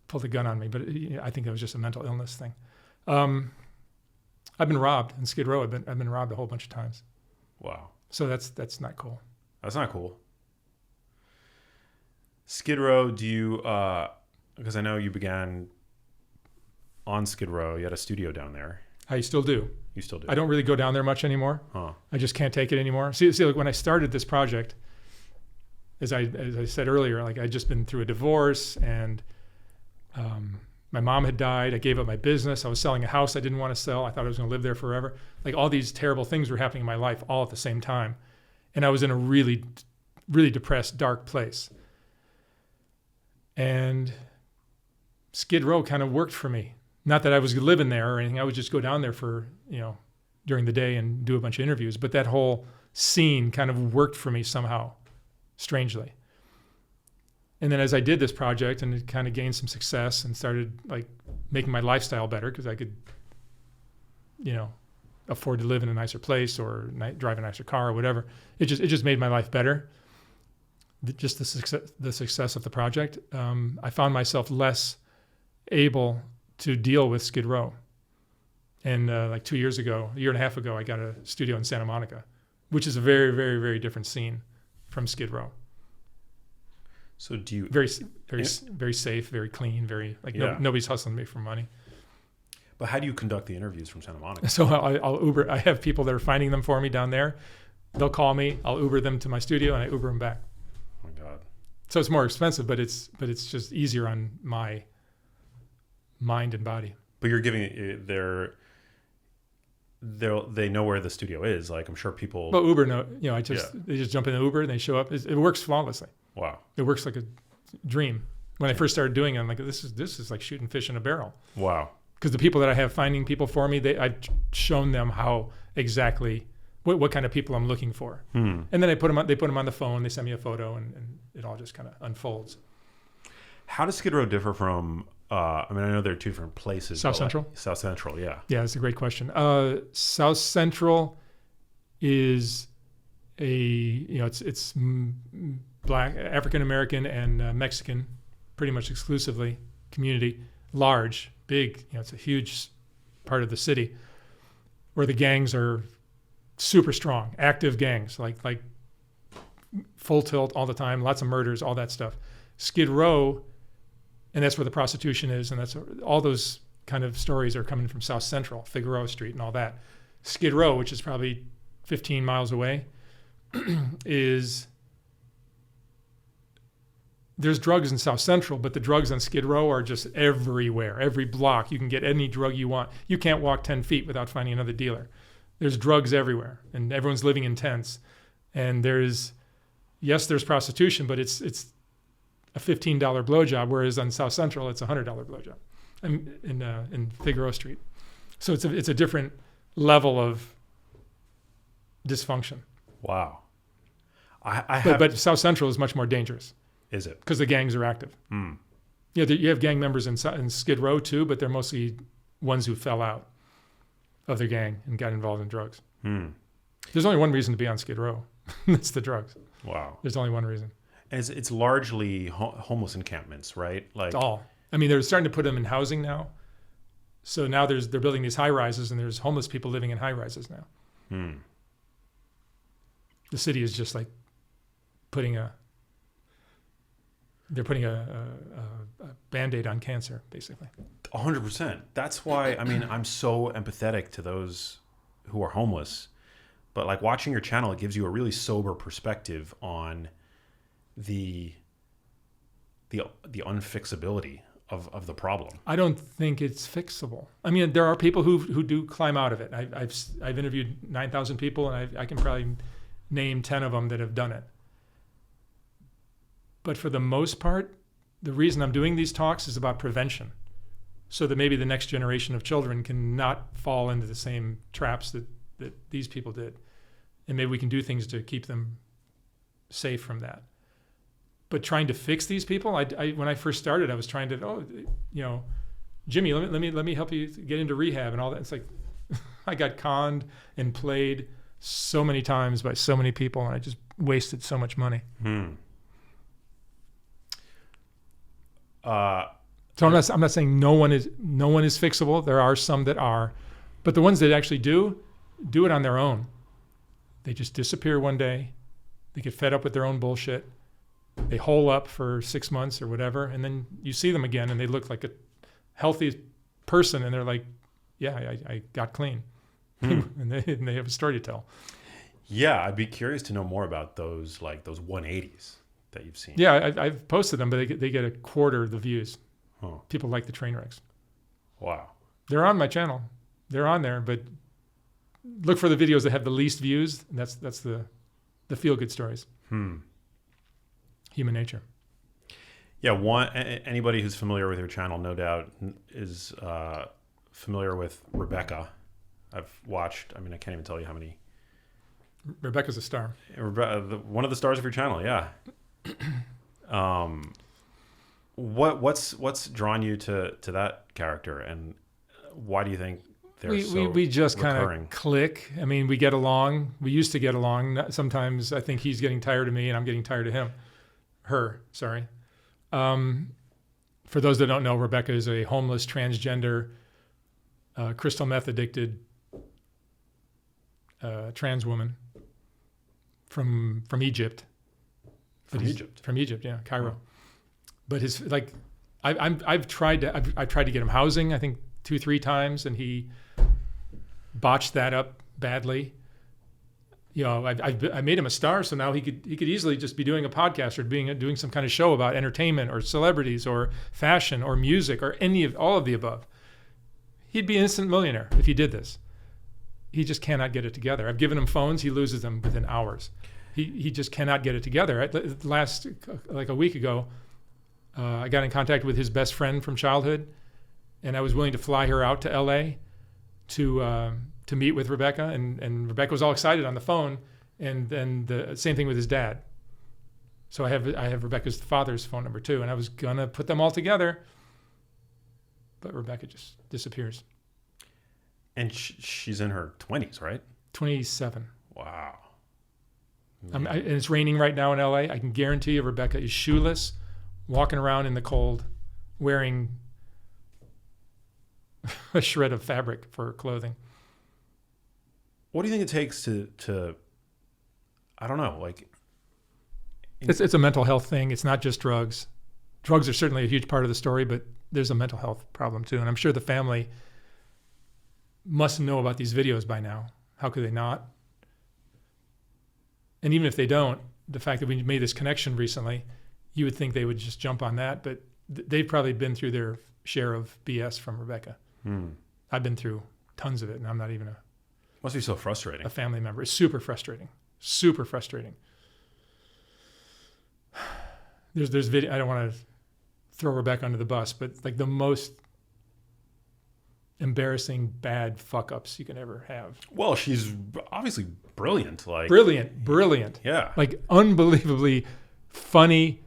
pulled a gun on me, but I think it was just a mental illness thing. I've been robbed in Skid Row. I've been robbed a whole bunch of times. Wow. So that's not cool. That's not cool. Skid Row, do you, because I know you began on Skid Row, you had a studio down there. I still do. You still do? I don't really go down there much anymore. Huh. I just can't take it anymore. See, like when I started this project, as I said earlier, like I'd just been through a divorce, and my mom had died. I gave up my business. I was selling a house I didn't want to sell. I thought I was going to live there forever. Like, all these terrible things were happening in my life all at the same time. And I was in a really, really depressed, dark place. And Skid Row kind of worked for me. Not that I was living there or anything. I would just go down there for, during the day and do a bunch of interviews. But that whole scene kind of worked for me somehow, strangely. And then as I did this project and it kind of gained some success and started like making my lifestyle better, because I could, afford to live in a nicer place or drive a nicer car or whatever. It just made my life better. Just the success of the project. I found myself less able to deal with Skid Row. And like 2 years ago, a year and a half ago, I got a studio in Santa Monica, which is a very, very, very different scene from Skid Row. So do you very safe, very clean, nobody's hustling me for money. But how do you conduct the interviews from Santa Monica? So I'll Uber. I have people that are finding them for me down there. They'll call me. I'll Uber them to my studio, and I Uber them back. Oh my God! So it's more expensive, but it's just easier on my mind and body. But you're giving it they know where the studio is. Like, I'm sure people. Well, Uber they just jump in the Uber and they show up. It works flawlessly. Wow! It works like a dream. When I first started doing it, I'm like, this is like shooting fish in a barrel. Wow! Because the people that I have finding people for me, I've shown them how exactly what kind of people I'm looking for, and then they put them on the phone. They send me a photo, and it all just kind of unfolds. How does Skid Row differ from? I know there are two different places. South Central. South Central, yeah. Yeah, that's a great question. South Central is it's Black, African American, and Mexican, pretty much exclusively community, large. Big, it's a huge part of the city where the gangs are super strong, active gangs, like full tilt all the time, lots of murders, all that stuff. Skid Row, and that's where the prostitution is, and that's all those kind of stories are coming from South Central, Figueroa Street and all that. Skid Row, which is probably 15 miles away, there's drugs in South Central, but the drugs on Skid Row are just everywhere. Every block, you can get any drug you want. You can't walk 10 feet without finding another dealer. There's drugs everywhere, and everyone's living in tents. And there's prostitution, but it's a $15 blowjob, whereas on South Central, it's a $100 blowjob in Figueroa Street. So it's a different level of dysfunction. Wow. I have. But South Central is much more dangerous Is it? because the gangs are active. Hmm. Yeah, you have gang members in Skid Row too, but they're mostly ones who fell out of their gang and got involved in drugs. Hmm. There's only one reason to be on Skid Row. It's the drugs. Wow. There's only one reason. And it's largely homeless encampments, right? Like It's all. I mean, they're starting to put them in housing now. So now they're building these high rises, and there's homeless people living in high rises now. Hmm. The city is just like putting a Band-Aid on cancer, basically. 100%. That's why, I mean, I'm so empathetic to those who are homeless. But like watching your channel, it gives you a really sober perspective on the unfixability of the problem. I don't think it's fixable. I mean, there are people who do climb out of it. I've interviewed 9,000 people, and I can probably name 10 of them that have done it. But for the most part, the reason I'm doing these talks is about prevention, so that maybe the next generation of children can not fall into the same traps that these people did. And maybe we can do things to keep them safe from that. But trying to fix these people, when I first started, I was trying to, Jimmy, let me help you get into rehab and all that. It's like I got conned and played so many times by so many people, and I just wasted so much money. So I'm not saying no one is fixable. There are some that are, but the ones that actually do it on their own. They just disappear one day. They get fed up with their own bullshit. They hole up for 6 months or whatever, and then you see them again, and they look like a healthy person, and they're like, "Yeah, I got clean," and they have a story to tell. Yeah, I'd be curious to know more about those 180s that you've seen. Yeah, I've posted them, but they get a quarter of the views. Huh. People like the train wrecks. Wow. They're on my channel. They're on there, but look for the videos that have the least views. And that's the feel-good stories. Human nature. Yeah, anybody who's familiar with your channel, no doubt, is familiar with Rebecca. I've watched. I mean, I can't even tell you how many. Rebecca's a star. One of the stars of your channel. Yeah. What's drawn you to that character, and why do you think we just kind recurring? of click? I mean, we get along. We used to get along. Sometimes I think he's getting tired of me, and I'm getting tired of her. Sorry. For those that don't know, Rebecca is a homeless transgender, crystal meth addicted trans woman from Egypt. From Egypt, yeah, Cairo. But I've tried to get him housing, I think 2-3 times, and he botched that up badly. I made him a star, so now he could easily just be doing a podcast or doing some kind of show about entertainment or celebrities or fashion or music or all of the above. He'd be an instant millionaire if he did this. He just cannot get it together. I've given him phones, he loses them within hours. He just cannot get it together. Last, like a week ago, I got in contact with his best friend from childhood, and I was willing to fly her out to L.A. to meet with Rebecca, and Rebecca was all excited on the phone, and then the same thing with his dad. So I have Rebecca's father's phone number too, and I was gonna put them all together, but Rebecca just disappears. And she's in her 20s, right? 27. Wow. And it's raining right now in LA. I can guarantee you Rebecca is shoeless, walking around in the cold, wearing a shred of fabric for clothing. What do you think it takes to I don't know, like... It's a mental health thing. It's not just drugs. Drugs are certainly a huge part of the story, but there's a mental health problem too. And I'm sure the family must know about these videos by now. How could they not? And even if they don't, the fact that we made this connection recently, you would think they would just jump on that, but they've probably been through their share of BS from Rebecca. I've been through tons of it, and I'm not even must be so frustrating. A family member. It's super frustrating. Super frustrating. There's video. I don't want to throw Rebecca under the bus, but like the most embarrassing bad fuck ups you can ever have. Well, she's obviously brilliant. Like Brilliant. Yeah. Like unbelievably funny,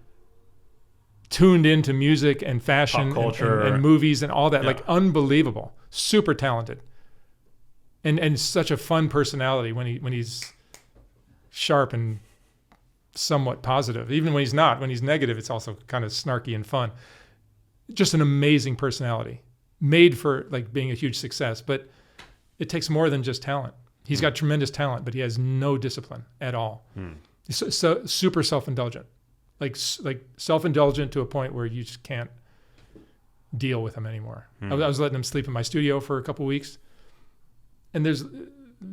tuned into music and fashion, Pop culture. and movies and all that. Yeah. Like unbelievable. Super talented. And such a fun personality when he's sharp and somewhat positive. Even when he's not, when he's negative, it's also kind of snarky and fun. Just an amazing personality, made for like being a huge success. But it takes more than just talent. He's got tremendous talent, but he has no discipline at all. He's so super self-indulgent, like self-indulgent to a point where you just can't deal with him anymore. I was letting him sleep in my studio for a couple of weeks, and there's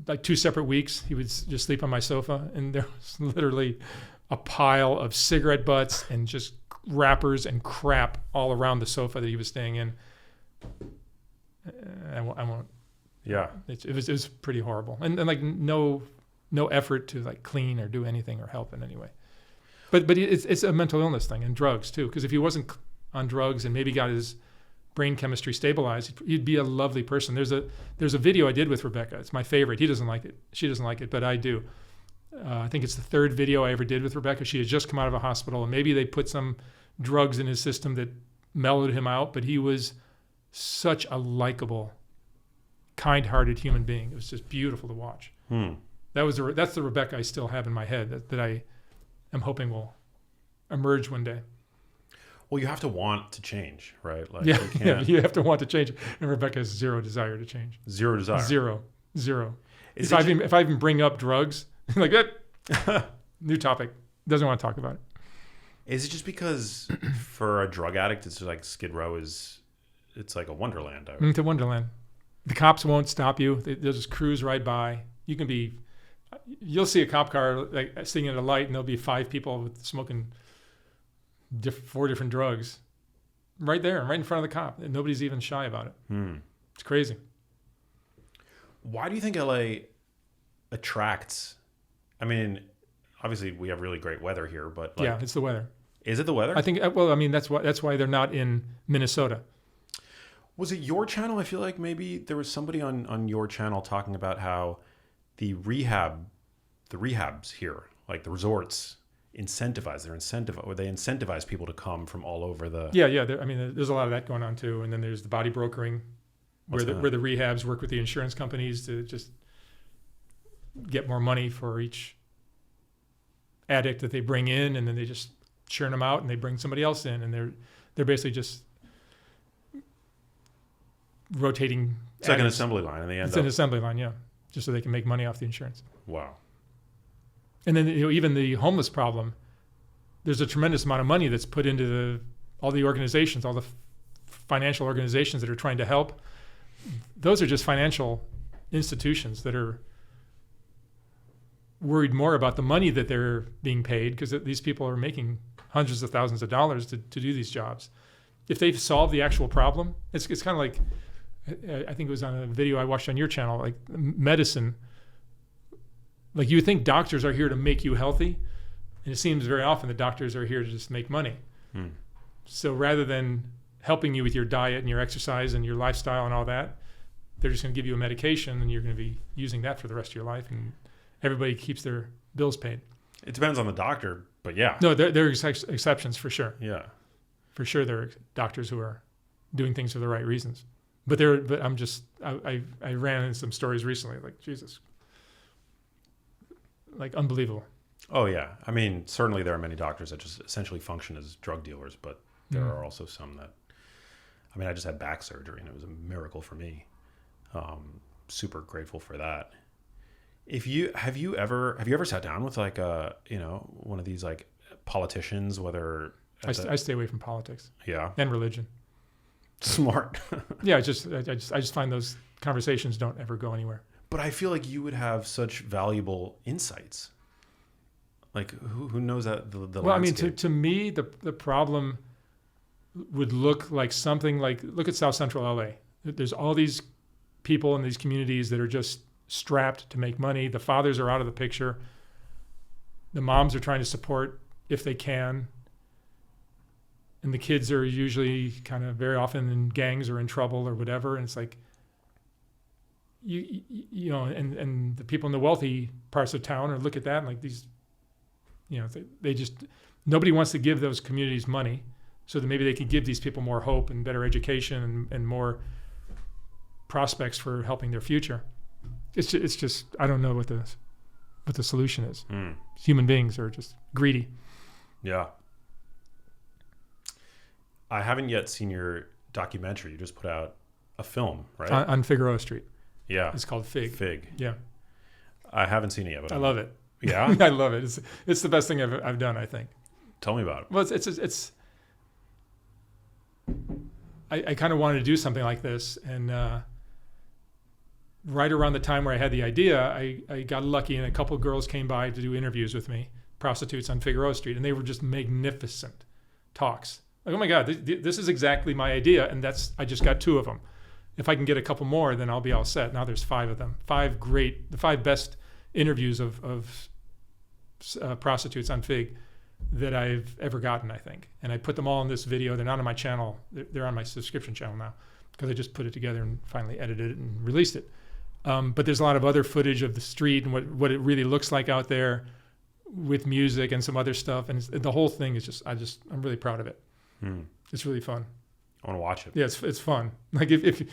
like 2 separate weeks he would just sleep on my sofa, and there was literally a pile of cigarette butts and just wrappers and crap all around the sofa that he was staying in. I won't. Yeah. It was pretty horrible, and like no effort to like clean or do anything or help in any way. But it's a mental illness thing, and drugs too. Because if he wasn't on drugs and maybe got his brain chemistry stabilized, he'd be a lovely person. There's a video I did with Rebecca. It's my favorite. He doesn't like it. She doesn't like it, but I do. I think it's the 3rd video I ever did with Rebecca. She had just come out of a hospital, and maybe they put some drugs in his system that mellowed him out, but he was such a likable, kind-hearted human being. It was just beautiful to watch. That's the Rebecca I still have in my head that I am hoping will emerge one day. Well, you have to want to change, right? Like Yeah, you can't. you have to want to change. And Rebecca has zero desire to change. Zero desire. Zero. Is If I even bring up drugs, like that, new topic, doesn't want to talk about it. Is it just because for a drug addict, it's just like Skid Row it's like a wonderland? It's a wonderland. The cops won't stop you. They'll just cruise right by. You'll see a cop car like sitting at a light, and there'll be 5 people smoking 4 different drugs right there, right in front of the cop, and nobody's even shy about it. It's crazy. Why do you think LA attracts? I mean, obviously we have really great weather here, but like, yeah, it's the weather. Is it the weather? I think. Well, I mean, that's why they're not in Minnesota. Was it your channel? I feel like maybe there was somebody on your channel talking about how the rehabs here, like the resorts, they incentivize people to come from all over the. Yeah. I mean, there's a lot of that going on too, and then there's the body brokering, where the rehabs work with the insurance companies to just get more money for each addict that they bring in, and then they just churn them out and they bring somebody else in, and they're basically just rotating. It's like an assembly line, and they end up. It's an assembly line, yeah, just so they can make money off the insurance. Wow. And then even the homeless problem, there's a tremendous amount of money that's put into all the organizations, all the financial organizations that are trying to help. Those are just financial institutions that are worried more about the money that they're being paid, because these people are making hundreds of thousands of dollars to do these jobs. If they've solved the actual problem, it's kind of like, I think it was on a video I watched on your channel, like medicine. Like you would think doctors are here to make you healthy, and it seems very often that doctors are here to just make money. So rather than helping you with your diet and your exercise and your lifestyle and all that, they're just going to give you a medication, and you're going to be using that for the rest of your life, and everybody keeps their bills paid. It depends on the doctor, but yeah. No, there are exceptions for sure. Yeah. For sure, there are doctors who are doing things for the right reasons. But I ran into some stories recently, like Jesus, like unbelievable. Oh yeah, I mean, certainly there are many doctors that just essentially function as drug dealers, but there are also some that. I mean, I just had back surgery, and it was a miracle for me. Super grateful for that. Have you ever sat down with like one of these like politicians, whether I stay away from politics. Yeah. And religion. Smart. Yeah, I just find those conversations don't ever go anywhere. But I feel like you would have such valuable insights. Like who knows that the well, landscape? I mean, to me, the problem would look like something like, look at South Central LA. There's all these people in these communities that are just strapped to make money. The fathers are out of the picture. The moms are trying to support if they can. And the kids are usually kind of very often in gangs or in trouble or whatever. And it's like, you know, and the people in the wealthy parts of town or look at that and like these, you know, they just, nobody wants to give those communities money so that maybe they could give these people more hope and better education and more prospects for helping their future. It's just I don't know what the solution is. Human beings are just greedy. Yeah. I haven't yet seen your documentary. You just put out a film, right? On Figueroa Street. Yeah. It's called Fig. Fig. Yeah. I haven't seen it yet, but I love it. Yeah? I love it. It's the best thing I've done, I think. Tell me about it. Well, it's I kind of wanted to do something like this, and right around the time where I had the idea, I got lucky, and a couple of girls came by to do interviews with me, prostitutes on Figueroa Street, and they were just magnificent talks. Like, oh my God, this is exactly my idea, and I just got 2 of them. If I can get a couple more, then I'll be all set. Now there's 5 of them. The 5 best interviews of prostitutes on Fig that I've ever gotten, I think. And I put them all in this video. They're not on my channel. They're on my subscription channel now because I just put it together and finally edited it and released it. But there's a lot of other footage of the street and what it really looks like out there with music and some other stuff. And the whole thing is I'm really proud of it. It's really fun. I want to watch it. Yeah, it's fun. Like if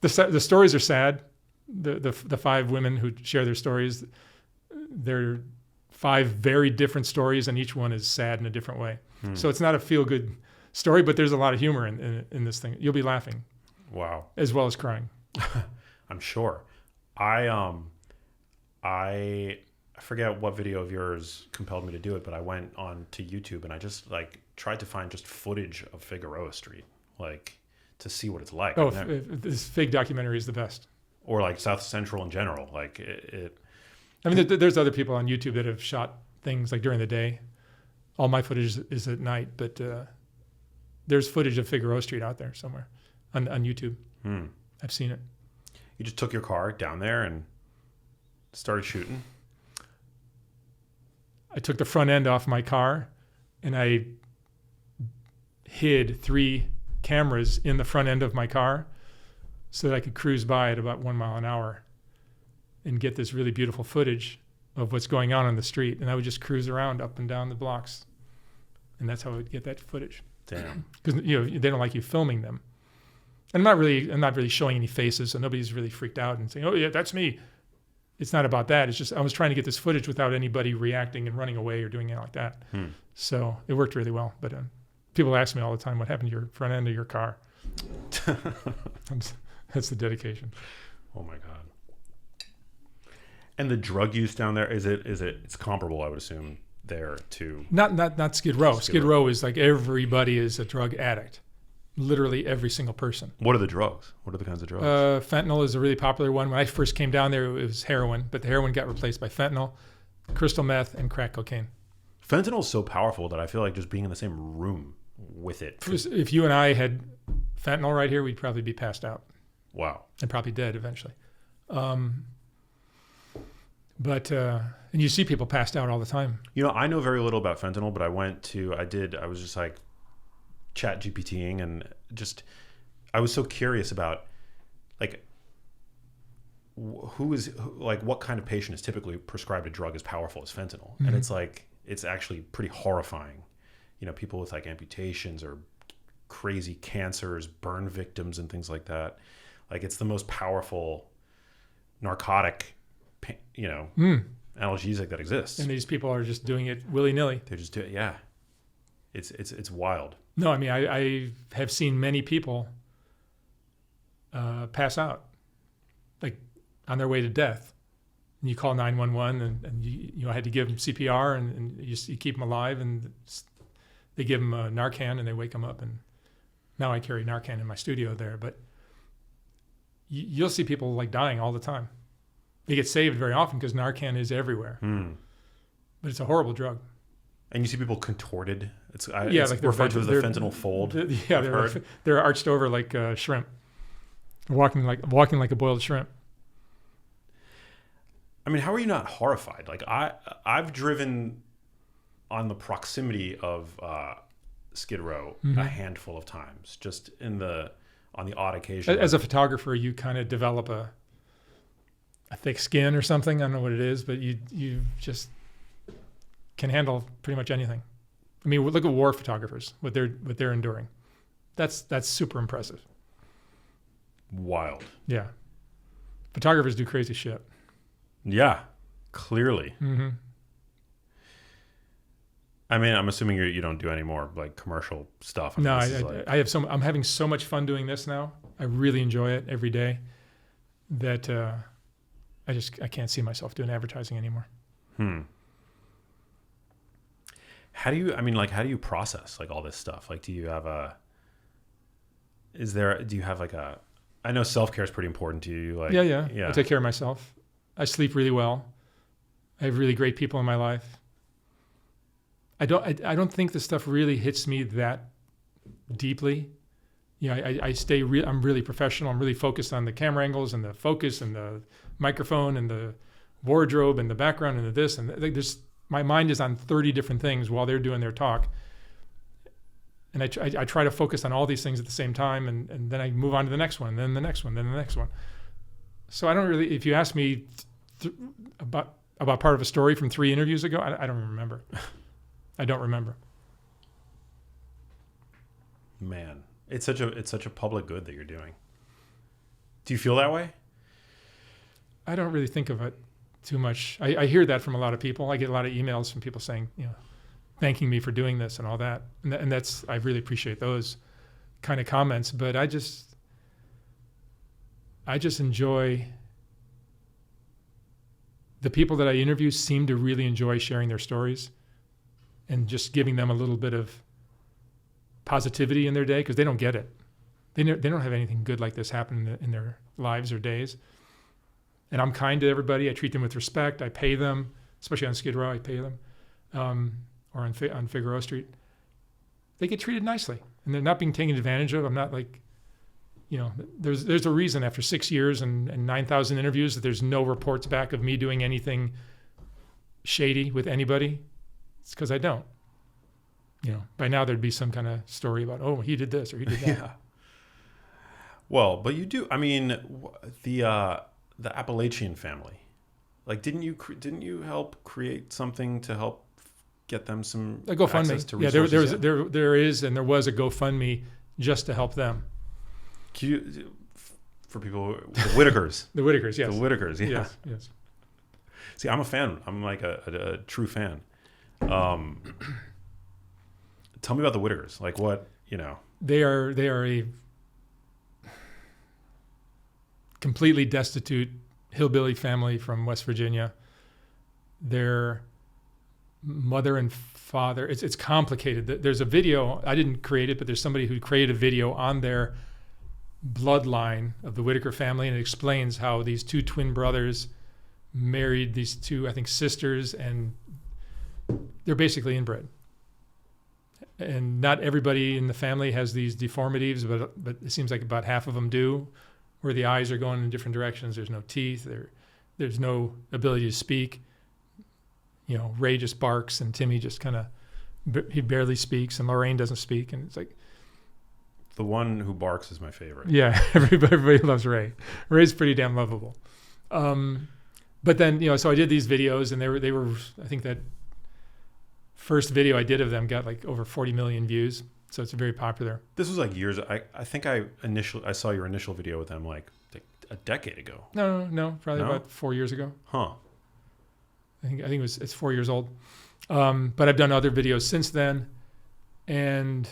the stories are sad, the 5 women who share their stories, they're 5 very different stories, and each one is sad in a different way. So it's not a feel-good story, but there's a lot of humor in this thing. You'll be laughing. Wow. As well as crying. I'm sure. I forget what video of yours compelled me to do it, but I went on to YouTube and I just like tried to find just footage of Figueroa Street, like to see what it's like. Oh, this Fig documentary is the best. Or like South Central in general. Like it I mean, there's other people on YouTube that have shot things like during the day. All my footage is at night, but there's footage of Figueroa Street out there somewhere on YouTube. I've seen it. You just took your car down there and started shooting? I took the front end off my car and I hid 3 cameras in the front end of my car so that I could cruise by at about 1 mile an hour and get this really beautiful footage of what's going on the street. And I would just cruise around up and down the blocks. And that's how I would get that footage. Damn. Because they don't like you filming them. And I'm not really showing any faces, so nobody's really freaked out and saying, "Oh yeah, that's me." It's not about that. It's just I was trying to get this footage without anybody reacting and running away or doing anything like that. So it worked really well. But people ask me all the time, "What happened to your front end of your car?" That's the dedication. Oh my God. And the drug use down there, it's comparable, I would assume, there to not Skid Row. Skid Row is like everybody is a drug addict. Literally every single person. What are the drugs? What are the kinds of drugs? Fentanyl is a really popular one. When I first came down there, it was heroin, but the heroin got replaced by fentanyl, crystal meth, and crack cocaine. Fentanyl is so powerful that I feel like just being in the same room with it. If you and I had fentanyl right here, we'd probably be passed out. Wow. And probably dead eventually. And you see people passed out all the time. You know, I know very little about fentanyl, but I was just like chat GPTing and I was so curious about like what kind of patient is typically prescribed a drug as powerful as fentanyl. And it's like, it's actually pretty horrifying. You know, people with like amputations or crazy cancers, burn victims and things like that. Like it's the most powerful narcotic, analgesic that exists. And these people are just doing it willy-nilly. They're just doing it. Yeah. It's wild. No, I mean, I have seen many people pass out, like on their way to death. And you call 911 and you had to give them CPR and you keep them alive, and they give them Narcan and they wake them up. And now I carry Narcan in my studio there, but you'll see people like dying all the time. They get saved very often because Narcan is everywhere. But it's a horrible drug. And you see people contorted. It's like referred to as the fentanyl fold. They're arched over like shrimp, walking like a boiled shrimp. I mean, how are you not horrified? Like I've driven on the proximity of Skid Row a handful of times, just on the odd occasion. As a photographer, you kind of develop a thick skin or something. I don't know what it is, but you just can handle pretty much anything. I mean, look at war photographers, what they're enduring. That's super impressive. Wild. Yeah. Photographers do crazy shit. Yeah, clearly. Mm-hmm. I mean, I'm assuming you don't do any more like commercial stuff. No, I'm having so much fun doing this now. I really enjoy it every day that I can't see myself doing advertising anymore. How do you process like all this stuff? Like, do you have I know self-care is pretty important to you. Like, yeah. I take care of myself. I sleep really well. I have really great people in my life. I don't think the stuff really hits me that deeply. You know, I'm really professional. I'm really focused on the camera angles and the focus and the microphone and the wardrobe and the background and the this and my mind is on 30 different things while they're doing their talk. And I try to focus on all these things at the same time, and then I move on to the next one, then the next one, then the next one. So I don't really, if you ask me about part of a story from 3 interviews ago, I don't remember. I don't remember. Man, it's such a public good that you're doing. Do you feel that way? I don't really think of it too much. I hear that from a lot of people. I get a lot of emails from people saying, you know, thanking me for doing this and all that. And that's, I really appreciate those kind of comments, but I just enjoy the people that I interview seem to really enjoy sharing their stories and just giving them a little bit of positivity in their day, because they don't get it. They don't have anything good like this happen in their lives or days. And I'm kind to everybody. I treat them with respect. I pay them, especially on Skid Row, I pay them. Or on Figueroa Street, they get treated nicely, and they're not being taken advantage of. I'm not like, you know, there's a reason after 6 years and 9,000 interviews that there's no reports back of me doing anything shady with anybody. It's because I don't. You know, by now there'd be some kind of story about, oh, he did this or he did that. Yeah. Well, but you do. I mean, the Appalachian family, like, didn't you help create something to help get them some a GoFundMe? Access to resources? There is and there was a GoFundMe just to help them. For people, the Whitakers. The Whitakers, yes. The Whitakers, yeah. Yes. See, I'm a fan. I'm like a true fan. Tell me about the Whitakers. Like, what, you know? They are a completely destitute hillbilly family from West Virginia. Their mother and father, it's complicated. There's a video, I didn't create it, but there's somebody who created a video on their bloodline of the Whitaker family, and it explains how these 2 twin brothers married these 2, I think, sisters, and they're basically inbred. And not everybody in the family has these deformities, but it seems like about half of them do, where the eyes are going in different directions. There's no teeth. There's no ability to speak. You know, Ray just barks, and Timmy just kind of, he barely speaks, and Lorraine doesn't speak. And it's like, the one who barks is my favorite. Yeah, everybody loves Ray. Ray's pretty damn lovable. But then, you know, so I did these videos, and they were, I think that first video I did of them got like over 40 million views. So it's very popular. This was like years. I think I saw your initial video with them like a decade ago. No, probably about 4 years ago. Huh. I think it's 4 years old. But I've done other videos since then, and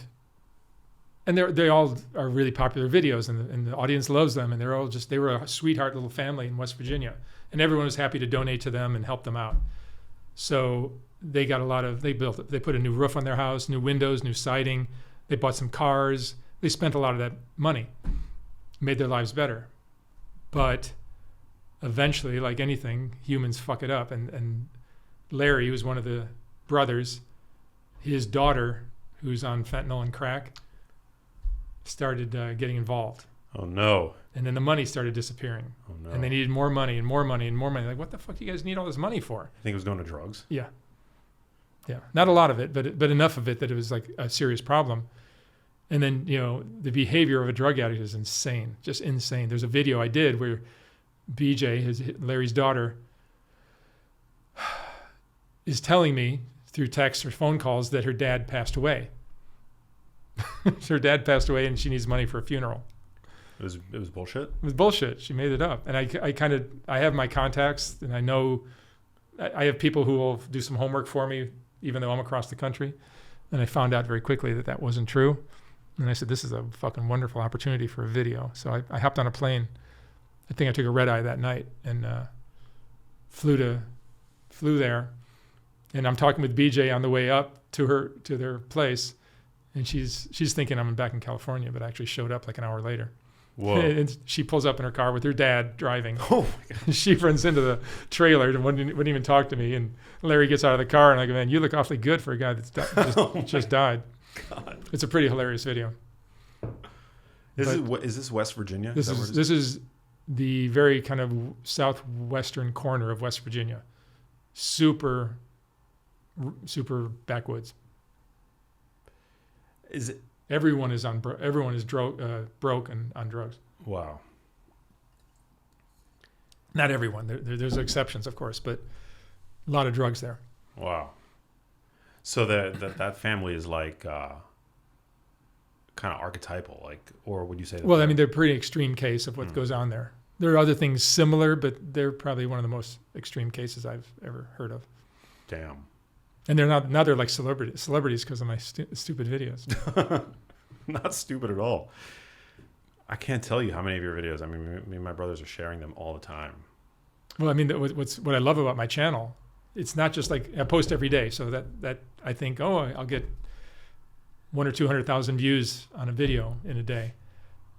they all are really popular videos, and the audience loves them, and they were a sweetheart little family in West Virginia, and everyone was happy to donate to them and help them out. So they got they put a new roof on their house, new windows, new siding. They bought some cars. They spent a lot of that money, made their lives better. But eventually, like anything, humans fuck it up. And Larry, who's one of the brothers, his daughter, who's on fentanyl and crack, started getting involved. Oh, no. And then the money started disappearing. Oh, no. And they needed more money and more money and more money. Like, what the fuck do you guys need all this money for? I think it was going to drugs. Yeah. Not a lot of it, but enough of it that it was like a serious problem. And then, you know, the behavior of a drug addict is insane, just insane. There's a video I did where BJ, Larry's daughter, is telling me through text or phone calls that her dad passed away. Her dad passed away and she needs money for a funeral. It was bullshit? It was bullshit. She made it up. And I have my contacts, and I know I have people who will do some homework for me, even though I'm across the country. And I found out very quickly that wasn't true. And I said, this is a fucking wonderful opportunity for a video. So I hopped on a plane. I think I took a red eye that night and flew there. And I'm talking with BJ on the way up to their place. And she's thinking I'm back in California, but I actually showed up like an hour later. Whoa. And she pulls up in her car with her dad driving. Oh my God. She runs into the trailer and wouldn't even talk to me. And Larry gets out of the car and I go, man, you look awfully good for a guy that's just died. God. It's a pretty hilarious video. Is this West Virginia? This is the very kind of southwestern corner of West Virginia. Super backwoods. Is it? Everyone is broke and on drugs. Wow. Not everyone. There's exceptions, of course, but a lot of drugs there. Wow. So that family is like kind of archetypal, like, or would you say? Well, I mean, they're a pretty extreme case of what goes on there. There are other things similar, but they're probably one of the most extreme cases I've ever heard of. Damn. And they're not. Now they're like celebrities because of my stupid videos. Not stupid at all. I can't tell you how many of your videos. I mean, me and my brothers are sharing them all the time. Well, I mean, what I love about my channel, it's not just like I post every day, so that I think, oh, I'll get 100,000 or 200,000 views on a video in a day,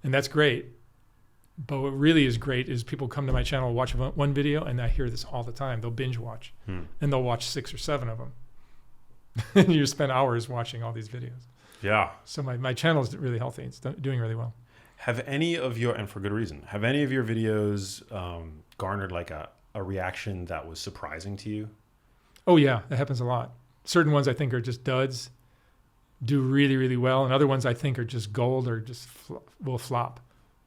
and that's great. But what really is great is people come to my channel, watch one video, and I hear this all the time. They'll binge watch, and they'll watch 6 or 7 of them. And you spend hours watching all these videos. Yeah. So my channel is really healthy. It's doing really well. Have any of your, and for good reason, have any of your videos garnered like a reaction that was surprising to you? Oh yeah, that happens a lot. Certain ones I think are just duds, do really, really well. And other ones I think are just gold or just will flop.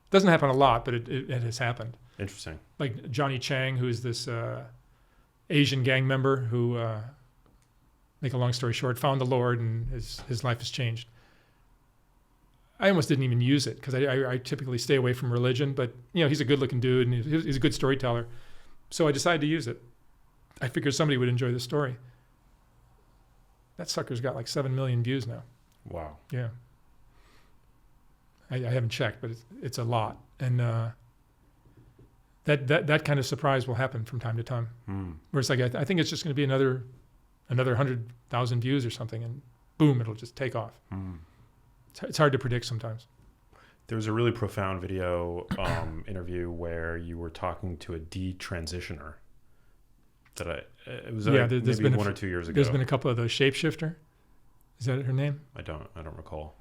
Doesn't happen a lot, but it has happened. Interesting. Like Johnny Chang, who is this Asian gang member who, make a long story short, found the Lord and his life has changed. I almost didn't even use it because I typically stay away from religion, but he's a good looking dude and he's a good storyteller. So I decided to use it. I figured somebody would enjoy the story. That sucker's got like 7 million views now. Wow. Yeah. I haven't checked, but it's a lot. And that kind of surprise will happen from time to time. Where it's like, I think it's just going to be another 100,000 views or something, and boom, it'll just take off. It's hard to predict sometimes. There was a really profound video interview where you were talking to a detransitioner. It was maybe 1 or 2 years ago. There's been a couple of those. Shapeshifter, is that her name? I don't recall.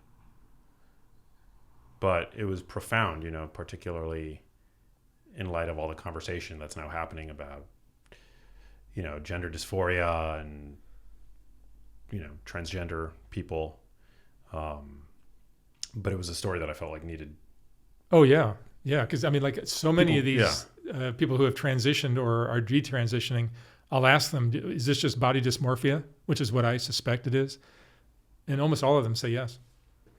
But it was profound, particularly in light of all the conversation that's now happening about, gender dysphoria and, transgender people. But it was a story that I felt like needed. Oh yeah. Yeah. Cause I mean, like so many of these people who have transitioned or are detransitioning, I'll ask them, is this just body dysmorphia? Which is what I suspect it is. And almost all of them say yes.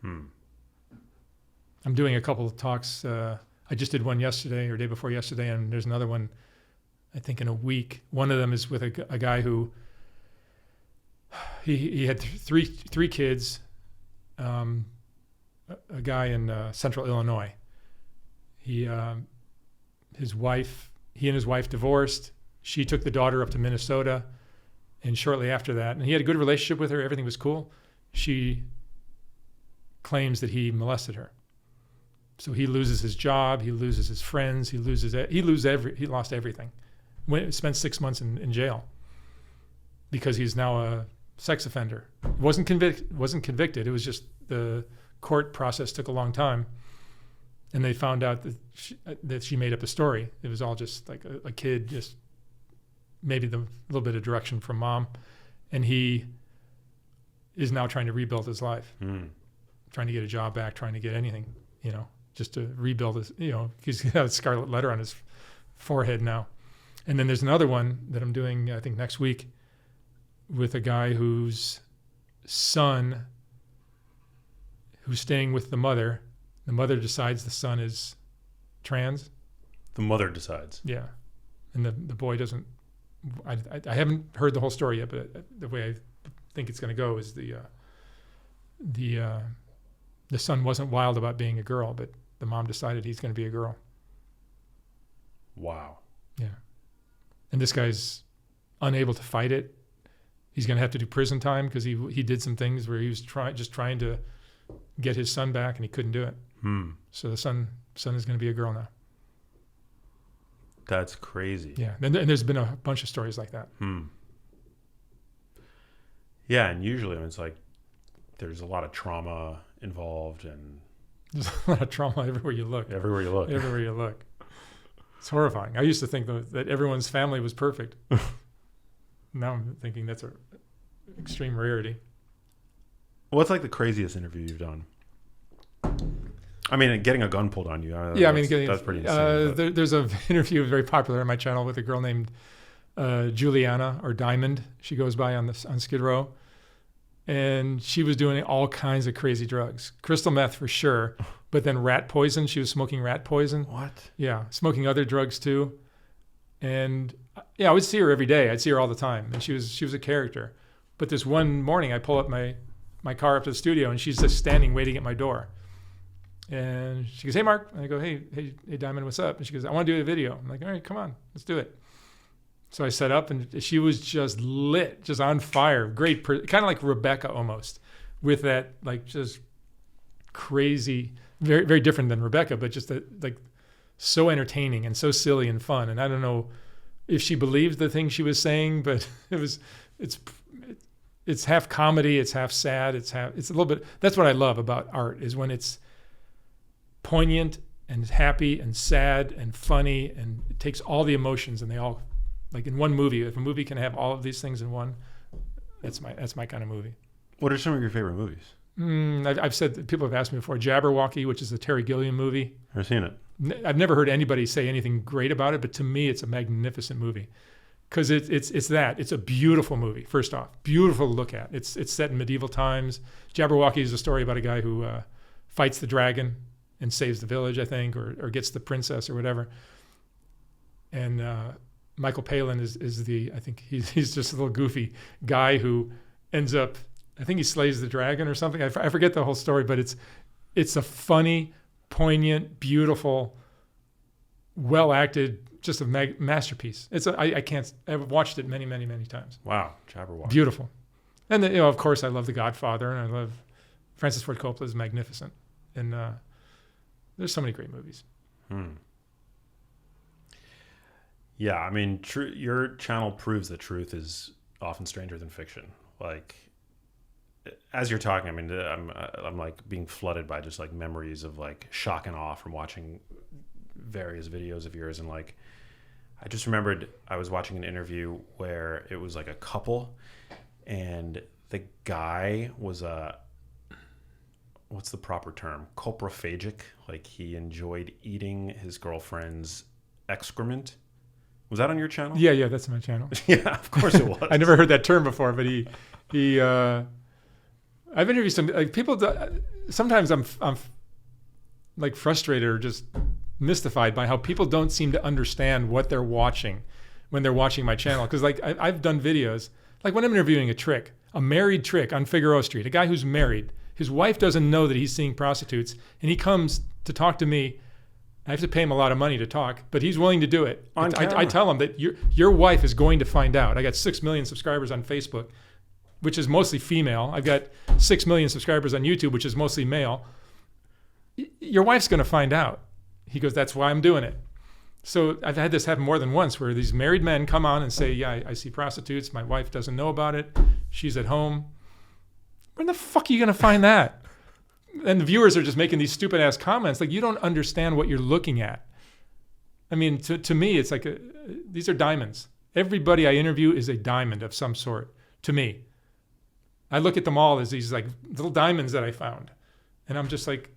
I'm doing a couple of talks. I just did one yesterday or day before yesterday, and there's another one, I think, in a week. One of them is with a guy who he had three kids, a guy in central Illinois. He and his wife divorced. She took the daughter up to Minnesota, and shortly after that, and he had a good relationship with her. Everything was cool. She claims that he molested her. So he loses his job, he loses his friends, he lost everything. Spent 6 months in jail because he's now a sex offender. Wasn't convicted. It was just the court process took a long time, and they found out that she made up a story. It was all just like a kid, just maybe a little bit of direction from mom, and he is now trying to rebuild his life, trying to get a job back, trying to get anything, just to rebuild his, he's got a scarlet letter on his forehead now. And then there's another one that I'm doing, I think next week, with a guy whose son, who's staying with the mother. The mother decides the son is trans. The mother decides. Yeah. And the boy doesn't. I haven't heard the whole story yet, but the way I think it's going to go is the son wasn't wild about being a girl, but the mom decided he's going to be a girl. Wow. Yeah. And this guy's unable to fight it. He's going to have to do prison time because he did some things where he was trying to get his son back, and he couldn't do it. So the son is going to be a girl now. That's crazy. Yeah, and there's been a bunch of stories like that. Yeah, and usually it's like there's a lot of trauma involved, and there's a lot of trauma everywhere you look. Everywhere you look. Everywhere you look. It's horrifying. I used to think that everyone's family was perfect. Now I'm thinking that's an extreme rarity. What's like the craziest interview you've done? I mean, getting a gun pulled on you. That's pretty insane. There's an interview very popular on my channel with a girl named Juliana, or Diamond. She goes by on Skid Row. And she was doing all kinds of crazy drugs. Crystal meth for sure, but then rat poison. She was smoking rat poison. What? Yeah, smoking other drugs too. And yeah, I would see her every day. I'd see her all the time. And she was a character. But this one morning I pull up my car up to the studio, and she's just standing waiting at my door. And she goes, "Hey, Mark." And I go, hey, Diamond, what's up? And she goes, "I want to do a video." I'm like, "All right, come on, let's do it." So I set up, and she was just lit, just on fire. Great, kind of like Rebecca almost, with that like just crazy, very, very different than Rebecca, but just like so entertaining and so silly and fun. And I don't know if she believed the thing she was saying, but it's half comedy, it's half sad, it's a little bit. That's what I love about art, is when it's poignant and happy and sad and funny, and it takes all the emotions, and they all, like in one movie. If a movie can have all of these things in one, that's my kind of movie. What are some of your favorite movies? I've said that people have asked me before. Jabberwocky, which is the Terry Gilliam movie. I've seen it. I've never heard anybody say anything great about it, but to me, it's a magnificent movie, because it's a beautiful movie. First off, beautiful to look at. It's set in medieval times. Jabberwocky is a story about a guy who fights the dragon and saves the village, I think, or gets the princess or whatever. And Michael Palin is I think he's just a little goofy guy who ends up, I think he slays the dragon or something. I forget the whole story, but it's a funny, poignant, beautiful, well acted, just a masterpiece. I've watched it many, many, many times. Wow, Jabberwocky. Beautiful. And then, of course, I love The Godfather, and I love Francis Ford Coppola is magnificent. And there's so many great movies. Yeah, I mean, your channel proves that truth is often stranger than fiction. Like, as you're talking, I mean, I'm like being flooded by just like memories of like shock and awe from watching various videos of yours. And like, I just remembered I was watching an interview where it was like a couple, and the guy was what's the proper term? Coprophagic. Like, he enjoyed eating his girlfriend's excrement. Was that on your channel? Yeah, that's my channel. Yeah, of course it was. I never heard that term before, but I've interviewed some like people. Sometimes I'm like frustrated or just mystified by how people don't seem to understand what they're watching when they're watching my channel. Because like I've done videos, like when I'm interviewing a married trick on Figueroa Street, a guy who's married, his wife doesn't know that he's seeing prostitutes, and he comes to talk to me. I have to pay him a lot of money to talk, but he's willing to do it. I tell him that your wife is going to find out. I got 6 million subscribers on Facebook, which is mostly female. I've got 6 million subscribers on YouTube, which is mostly male. Your wife's going to find out. He goes, "That's why I'm doing it." So I've had this happen more than once, where these married men come on and say, "Yeah, I see prostitutes. My wife doesn't know about it. She's at home." Where the fuck are you going to find that? And the viewers are just making these stupid ass comments. Like, you don't understand what you're looking at. I mean, to me, it's like these are diamonds. Everybody I interview is a diamond of some sort to me. I look at them all as these like little diamonds that I found. And I'm just like,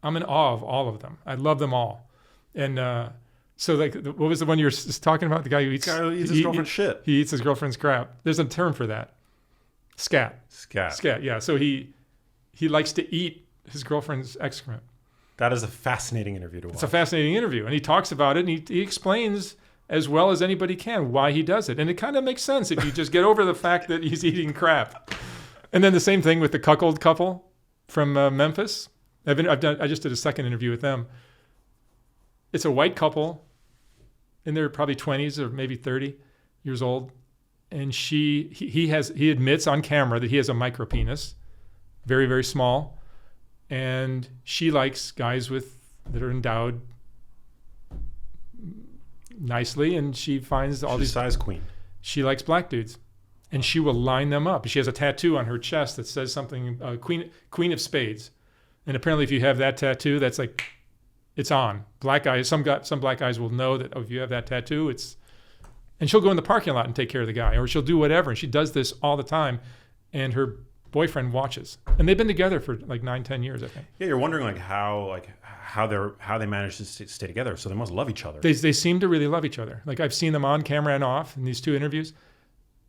I'm in awe of all of them. I love them all. And So like, what was the one you were talking about? The guy who eats, his girlfriend's shit. He eats his girlfriend's crap. There's a term for that. Scat. Scat. Yeah. So he likes to eat his girlfriend's excrement. That is a fascinating interview to watch. It's a fascinating interview, and he talks about it, and he explains as well as anybody can why he does it, and it kind of makes sense if you just get over the fact that he's eating crap. And then the same thing with the cuckold couple from Memphis. I just did a second interview with them. It's a white couple, in their probably 20s or maybe 30 years old, and he admits on camera that he has a micro penis, very, very small, and she likes guys that are endowed nicely, and she finds all these size queen. She likes black dudes, and she will line them up. She has a tattoo on her chest that says something, Queen of Spades, and apparently if you have that tattoo, that's like, it's on. Black guys, some black guys will know that, oh, if you have that tattoo, it's, and she'll go in the parking lot and take care of the guy, or she'll do whatever, and she does this all the time, and her boyfriend watches, and they've been together for like 9-10 years, I think. Yeah, you're wondering how they managed to stay together. So they must love each other. They seem to really love each other. Like I've seen them on camera and off in these two interviews.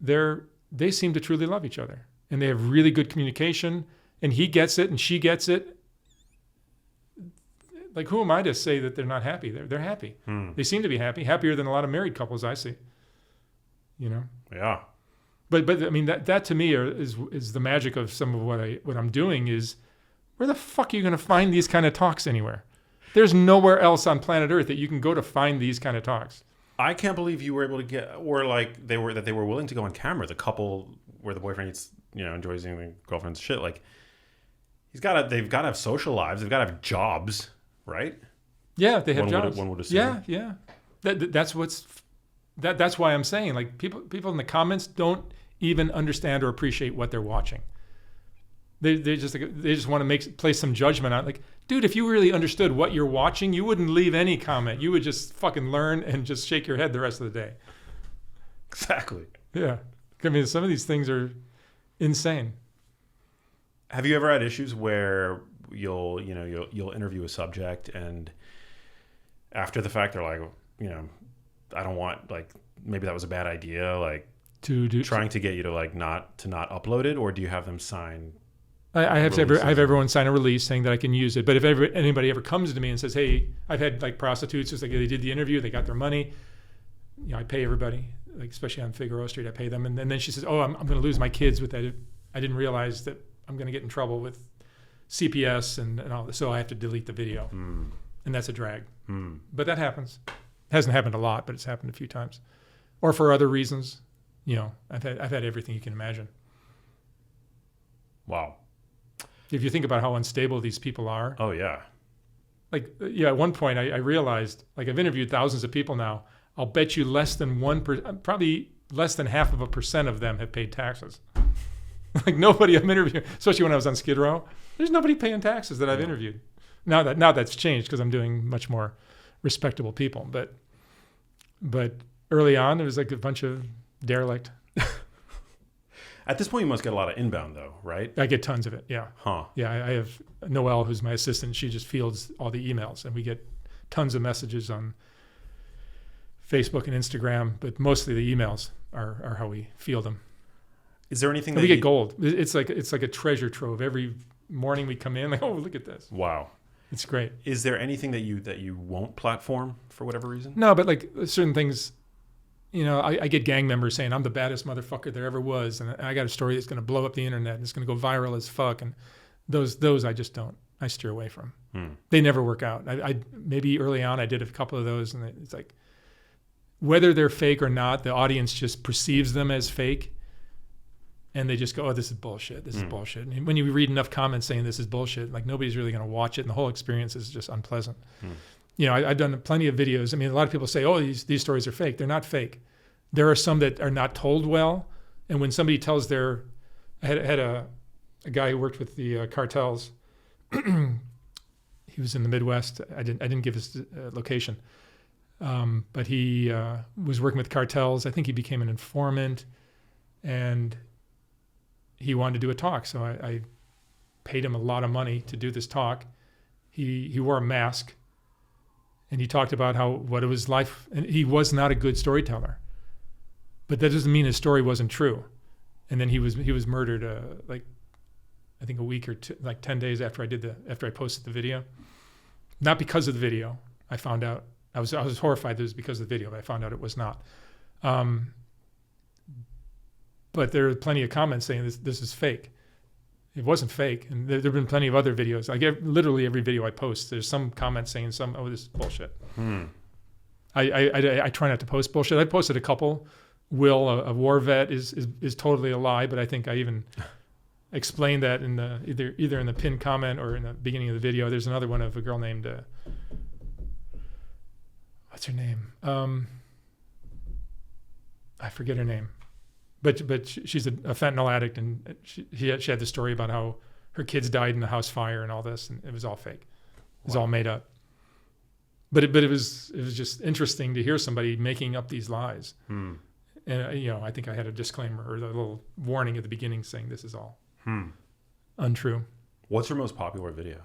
They seem to truly love each other, and they have really good communication. And he gets it, and she gets it. Like, who am I to say that they're not happy? They're happy. They seem to be happy, happier than a lot of married couples I see. You know. Yeah. But I mean that to me is the magic of some of what I'm doing is, where the fuck are you going to find these kind of talks anywhere? There's nowhere else on planet Earth that you can go to find these kind of talks. I can't believe you were able to get, or like they were willing to go on camera. The couple where the boyfriend eats, enjoys eating the girlfriend's shit. Like they've got to have social lives. They've got to have jobs, right? Yeah, they have jobs. One would assume. Yeah. That's why I'm saying, like, people in the comments don't even understand or appreciate what they're watching. They just want to place some judgment on, like, dude, if you really understood what you're watching, you wouldn't leave any comment. You would just fucking learn and just shake your head the rest of the day. Exactly. Yeah. I mean, some of these things are insane. Have you ever had issues where you'll interview a subject, and after the fact they're like, I don't want, like, maybe that was a bad idea, like, trying to get you to like not upload it, or do you have them sign? I have everyone sign a release saying that I can use it. But if anybody ever comes to me and says, "Hey, I've had like prostitutes, just like they did the interview, they got their money," I pay everybody, like especially on Figueroa Street, I pay them, and then she says, "Oh, I'm going to lose my kids with that. I didn't realize that I'm going to get in trouble with CPS and all this, so I have to delete the video," and that's a drag. But that happens. It hasn't happened a lot, but it's happened a few times, or for other reasons. I've had everything you can imagine. Wow. If you think about how unstable these people are. Oh yeah. Like, at one point I realized, like, I've interviewed thousands of people now. I'll bet you probably less than 0.5% of them have paid taxes. Like, nobody I'm interviewing, especially when I was on Skid Row, there's nobody paying taxes that I've interviewed. Now that's changed because I'm doing much more respectable people. But early on, it was like a bunch of derelict. At this point, you must get a lot of inbound, though, right? I get tons of it, yeah. Huh. Yeah, I have Noelle, who's my assistant. She just fields all the emails, and we get tons of messages on Facebook and Instagram, but mostly the emails are how we field them. Is there anything we get gold? It's like a treasure trove. Every morning we come in, like, oh, look at this. Wow. It's great. Is there anything that you won't platform for whatever reason? No, but like certain things, I get gang members saying I'm the baddest motherfucker there ever was, and I got a story that's going to blow up the internet and it's going to go viral as fuck, and those I just don't. I steer away from. They never work out. I maybe early on I did a couple of those, and it's like, whether they're fake or not, the audience just perceives them as fake, and they just go, oh, this is bullshit. This is bullshit. And when you read enough comments saying this is bullshit, like, nobody's really going to watch it, and the whole experience is just unpleasant. I've done plenty of videos. I mean, a lot of people say, oh, these stories are fake. They're not fake. There are some that are not told well. And when somebody tells I had a guy who worked with the cartels. He was in the Midwest. I didn't give his location. But he was working with cartels. I think he became an informant, and he wanted to do a talk. So I paid him a lot of money to do this talk. He wore a mask. And he talked about what it was life, and he was not a good storyteller. But that doesn't mean his story wasn't true. And then he was murdered like I think a week or two, like 10 days after I posted the video. Not because of the video. I found out I was horrified that it was because of the video, but I found out it was not. But there are plenty of comments saying this is fake. It wasn't fake, and there have been plenty of other videos. Literally every video I post, there's some comments saying this is bullshit. I try not to post bullshit. I posted a couple. Will, a war vet, is totally a lie, but I think I even explained that in the either in the pinned comment or in the beginning of the video. There's another one of a girl named what's her name? I forget her name. But she's a fentanyl addict, and she had the story about how her kids died in a house fire and all this, and it was all fake. It was all made up. But it was just interesting to hear somebody making up these lies. And I think I had a disclaimer or the little warning at the beginning saying this is all untrue. What's your most popular video?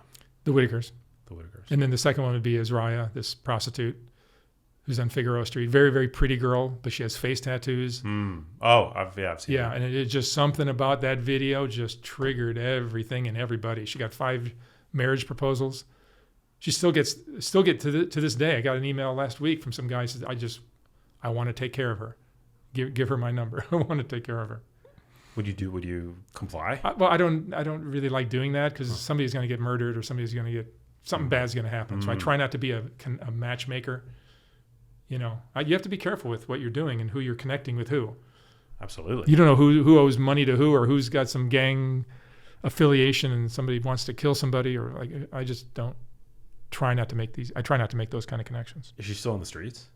The Whitakers. The Whitakers. And then the second one would be Azraya, this prostitute who's on Figueroa Street. Very, very pretty girl, but she has face tattoos. Oh, I've seen Yeah, and it just something about that video just triggered everything and everybody. She got 5 marriage proposals. She still get to this day. I got an email last week from some guy who says, I want to take care of her. Give her my number. I want to take care of her. Would you comply? I don't really like doing that because somebody's going to get murdered or something bad's going to happen. So I try not to be a matchmaker. You have to be careful with what you're doing and who you're connecting with who. Absolutely. You don't know who owes money to who or who's got some gang affiliation and somebody wants to kill somebody or I just don't try not to make those kind of connections. Is she still in the streets?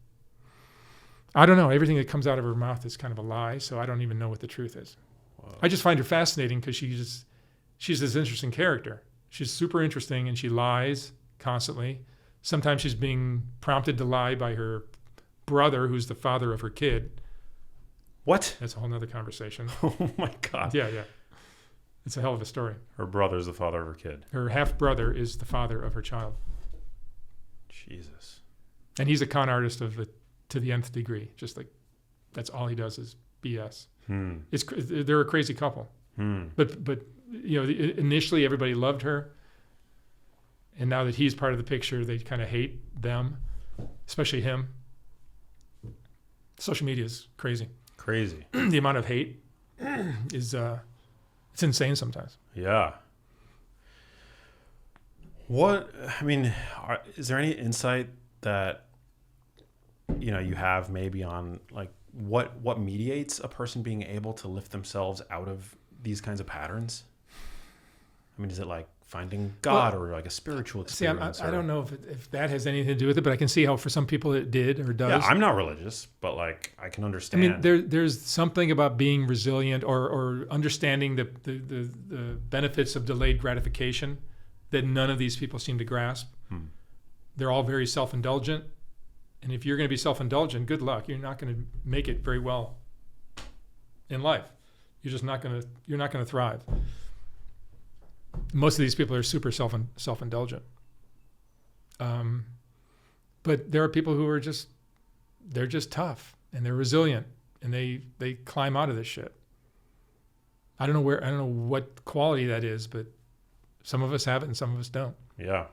I don't know. Everything that comes out of her mouth is kind of a lie, so I don't even know what the truth is. Whoa. I just find her fascinating because she's this interesting character. She's super interesting and she lies constantly. Sometimes she's being prompted to lie by her brother, who's the father of her kid. What? That's a whole nother conversation. Oh my God. Yeah. It's a hell of a story. Her brother's the father of her kid. Her half-brother is the father of her child. Jesus. And he's a con artist to the nth degree. Just like, that's all he does is BS. They're a crazy couple. But initially everybody loved her. And now that he's part of the picture, they kind of hate them, especially him. Social media is crazy. Crazy. The amount of hate is it's insane sometimes. Yeah. Is there any insight that you have maybe on like what mediates a person being able to lift themselves out of these kinds of patterns? I mean, is it like finding God or like a spiritual experience? See, I don't know if that has anything to do with it, but I can see how for some people it did or does. Yeah, I'm not religious, but like I can understand. I mean, there's something about being resilient or understanding the benefits of delayed gratification that none of these people seem to grasp. They're all very self-indulgent, and if you're going to be self-indulgent, good luck. You're not going to make it very well in life. You're just not going to thrive. Most of these people are super self-indulgent. But there are people who are they're just tough and they're resilient and they climb out of this shit. I don't know what quality that is, but some of us have it and some of us don't. Yeah.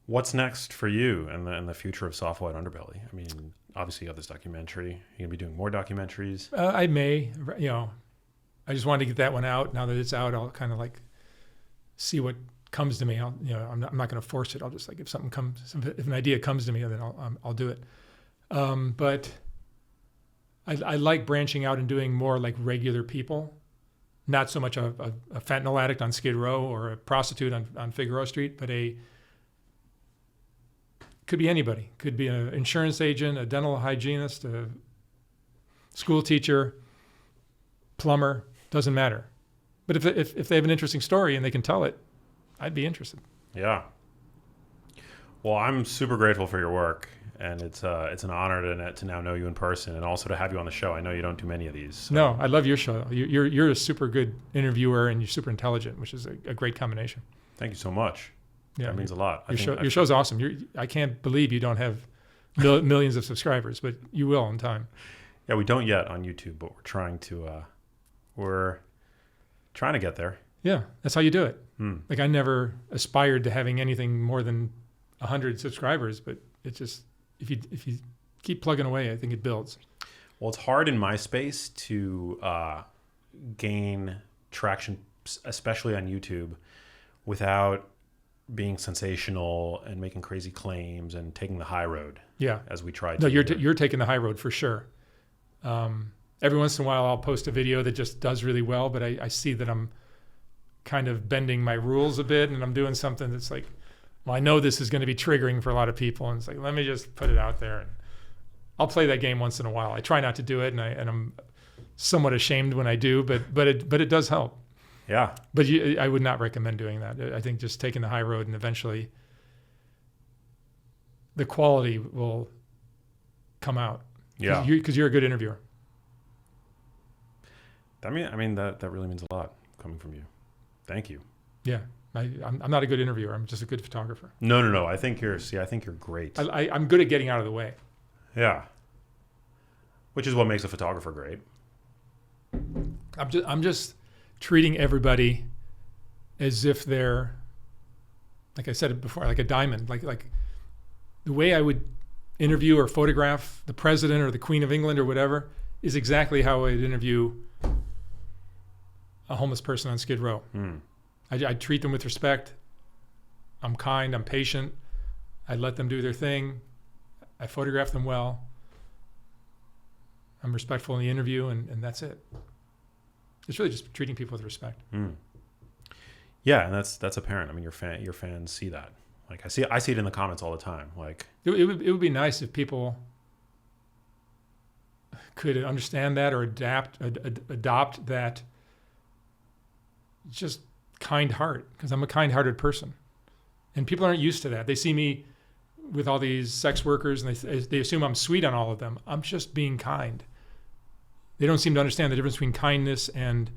What's next for you and the future of Soft White Underbelly? I mean, obviously you got this documentary. You're going to be doing more documentaries. I may, I just wanted to get that one out. Now that it's out, I'll kind of like see what comes to me. I'm not going to force it. I'll just like if an idea comes to me, then I'll do it. But I like branching out and doing more like regular people, not so much a fentanyl addict on Skid Row or a prostitute on Figueroa Street, but could be anybody. Could be an insurance agent, a dental hygienist, a school teacher, plumber. Doesn't matter. But if they have an interesting story and they can tell it, I'd be interested. Yeah. Well, I'm super grateful for your work, and it's an honor to now know you in person and also to have you on the show. I know you don't do many of these. So. No, I love your show. You're a super good interviewer and you're super intelligent, which is a great combination. Thank you so much. That means a lot. Your show's awesome. I can't believe you don't have millions of subscribers, but you will in time. Yeah, we don't yet on YouTube, but we're trying to get there. Yeah, that's how you do it. Like I never aspired to having anything more than 100 subscribers, but it just if you keep plugging away, I think it builds. Well, it's hard in my space to gain traction, especially on YouTube, without being sensational and making crazy claims and taking the high road. Yeah, as we tried. No, you're taking the high road for sure. Every once in a while, I'll post a video that just does really well, but I see that I'm kind of bending my rules a bit, and I'm doing something that's like, well, I know this is going to be triggering for a lot of people, and it's like, let me just put it out there. And I'll play that game once in a while. I try not to do it, and I'm somewhat ashamed when I do, but it does help. Yeah. But I would not recommend doing that. I think just taking the high road, and eventually the quality will come out. Yeah. Because you're a good interviewer. I mean that really means a lot coming from you. Thank you. Yeah. I'm not a good interviewer. I'm just a good photographer. No. I think you're great. I'm good at getting out of the way. Yeah. Which is what makes a photographer great. I'm just treating everybody as if they're, like I said before, like a diamond. Like the way I would interview or photograph the president or the Queen of England or whatever is exactly how I'd interview a homeless person on Skid Row. I treat them with respect. I'm kind. I'm patient. I let them do their thing. I photograph them well. I'm respectful in the interview, and that's it. It's really just treating people with respect. Yeah, and that's apparent. I mean, your fans see that. Like I see it in the comments all the time. Like it would be nice if people could understand that or adopt that just kind heart, because I'm a kind-hearted person, and people aren't used to that. They see me with all these sex workers, and they assume I'm sweet on all of them. I'm just being kind. They don't seem to understand the difference between kindness and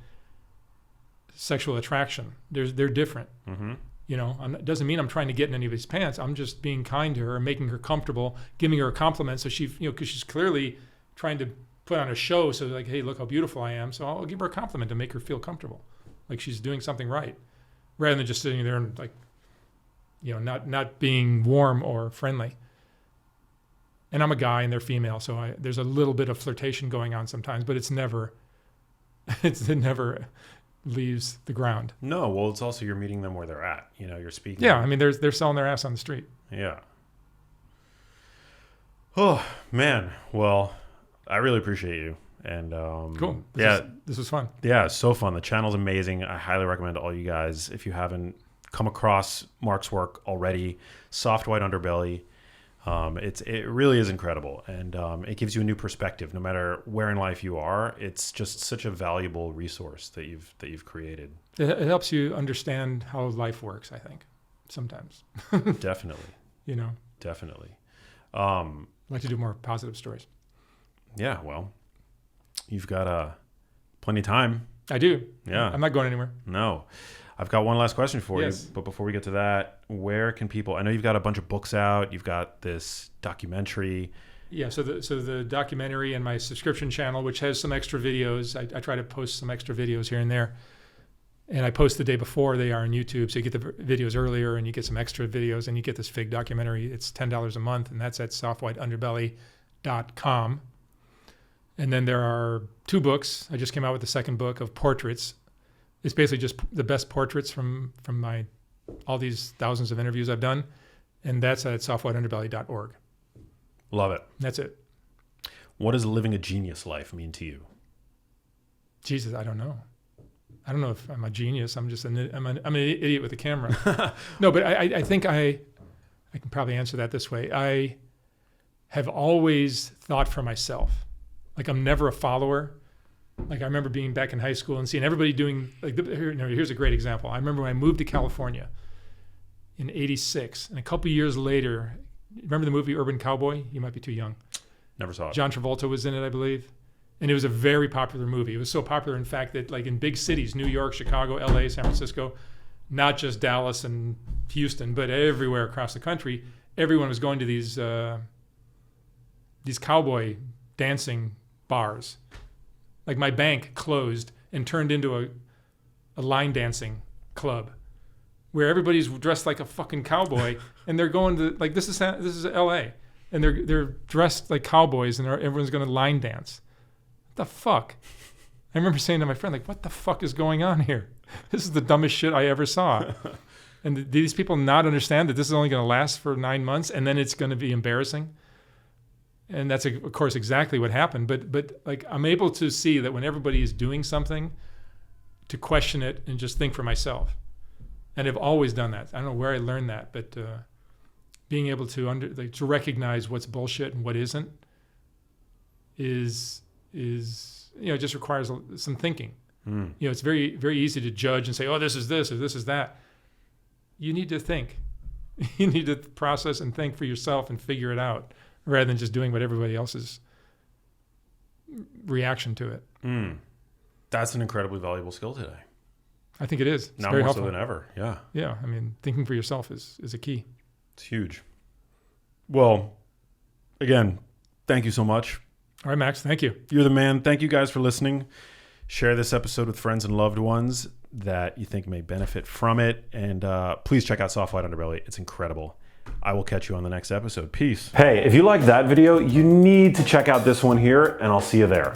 sexual attraction. They're different. Mm-hmm. You know, it doesn't mean I'm trying to get in anybody's pants. I'm just being kind to her, making her comfortable, giving her a compliment. So she, because she's clearly trying to put on a show. So like, hey, look how beautiful I am. So I'll give her a compliment to make her feel comfortable, like she's doing something right, rather than just sitting there and like, not being warm or friendly. And I'm a guy and they're female, so there's a little bit of flirtation going on sometimes, but it never leaves the ground. No, well, it's also you're meeting them where they're at. You're speaking. Yeah, I mean, they're selling their ass on the street. Yeah. Oh man, well, I really appreciate you. And cool. This was fun. Yeah, so fun. The channel's amazing. I highly recommend all you guys, if you haven't come across Mark's work already, Soft White Underbelly. It really is incredible, and it gives you a new perspective. No matter where in life you are, it's just such a valuable resource that you've created. It helps you understand how life works, I think, sometimes. Definitely. Definitely. I'd like to do more positive stories. Yeah, well, you've got plenty of time. I do. Yeah. I'm not going anywhere. No. I've got one last question for Yes. you, but before we get to that, where can people? I know you've got a bunch of books out. You've got this documentary. Yeah, so the documentary and my subscription channel, which has some extra videos. I try to post some extra videos here and there, and I post the day before they are on YouTube, so you get the videos earlier and you get some extra videos, and you get this fig documentary. It's $10 a month, and that's at softwhiteunderbelly.com. And then there are 2 books. I just came out with the second book of portraits. It's basically just the best portraits from my all these thousands of interviews I've done, and that's at softwhiteunderbelly.org. Love it. That's it. What does living a genius life mean to you? Jesus, I don't know. I don't know if I'm a genius. I'm just I'm an idiot with a camera. No, but I think I can probably answer that this way. I have always thought for myself. Like I'm never a follower. Like I remember being back in high school and seeing everybody doing here's a great example. I remember when I moved to California in '86, and a couple of years later, remember the movie Urban Cowboy? You might be too young. Never saw it. John Travolta was in it, I believe. And it was a very popular movie. It was so popular, in fact, that like in big cities, New York, Chicago, LA, San Francisco, not just Dallas and Houston, but everywhere across the country, everyone was going to these cowboy dancing bars. Like my bank closed and turned into a line dancing club where everybody's dressed like a fucking cowboy and they're going to, like, this is LA, and they're dressed like cowboys and everyone's going to line dance. What the fuck? I remember saying to my friend, like, what the fuck is going on here? This is the dumbest shit I ever saw. And these people not understand that this is only going to last for 9 months and then it's going to be embarrassing. And that's, of course, exactly what happened. But like, I'm able to see that when everybody is doing something, to question it and just think for myself. And I've always done that. I don't know where I learned that, but being able to to recognize what's bullshit and what isn't is just requires some thinking. It's very, very easy to judge and say, oh, this is this or this is that. You need to think. You need to process and think for yourself and figure it out, rather than just doing what everybody else's reaction to it. That's an incredibly valuable skill today. I think it is. It's now very more helpful. so than ever. Yeah. Yeah. I mean, thinking for yourself is a key. It's huge. Well, again, thank you so much. All right, Max. Thank you. You're the man. Thank you guys for listening. Share this episode with friends and loved ones that you think may benefit from it. And please check out Soft White Underbelly. It's incredible. I will catch you on the next episode. Peace. Hey, if you like that video, you need to check out this one here, and I'll see you there.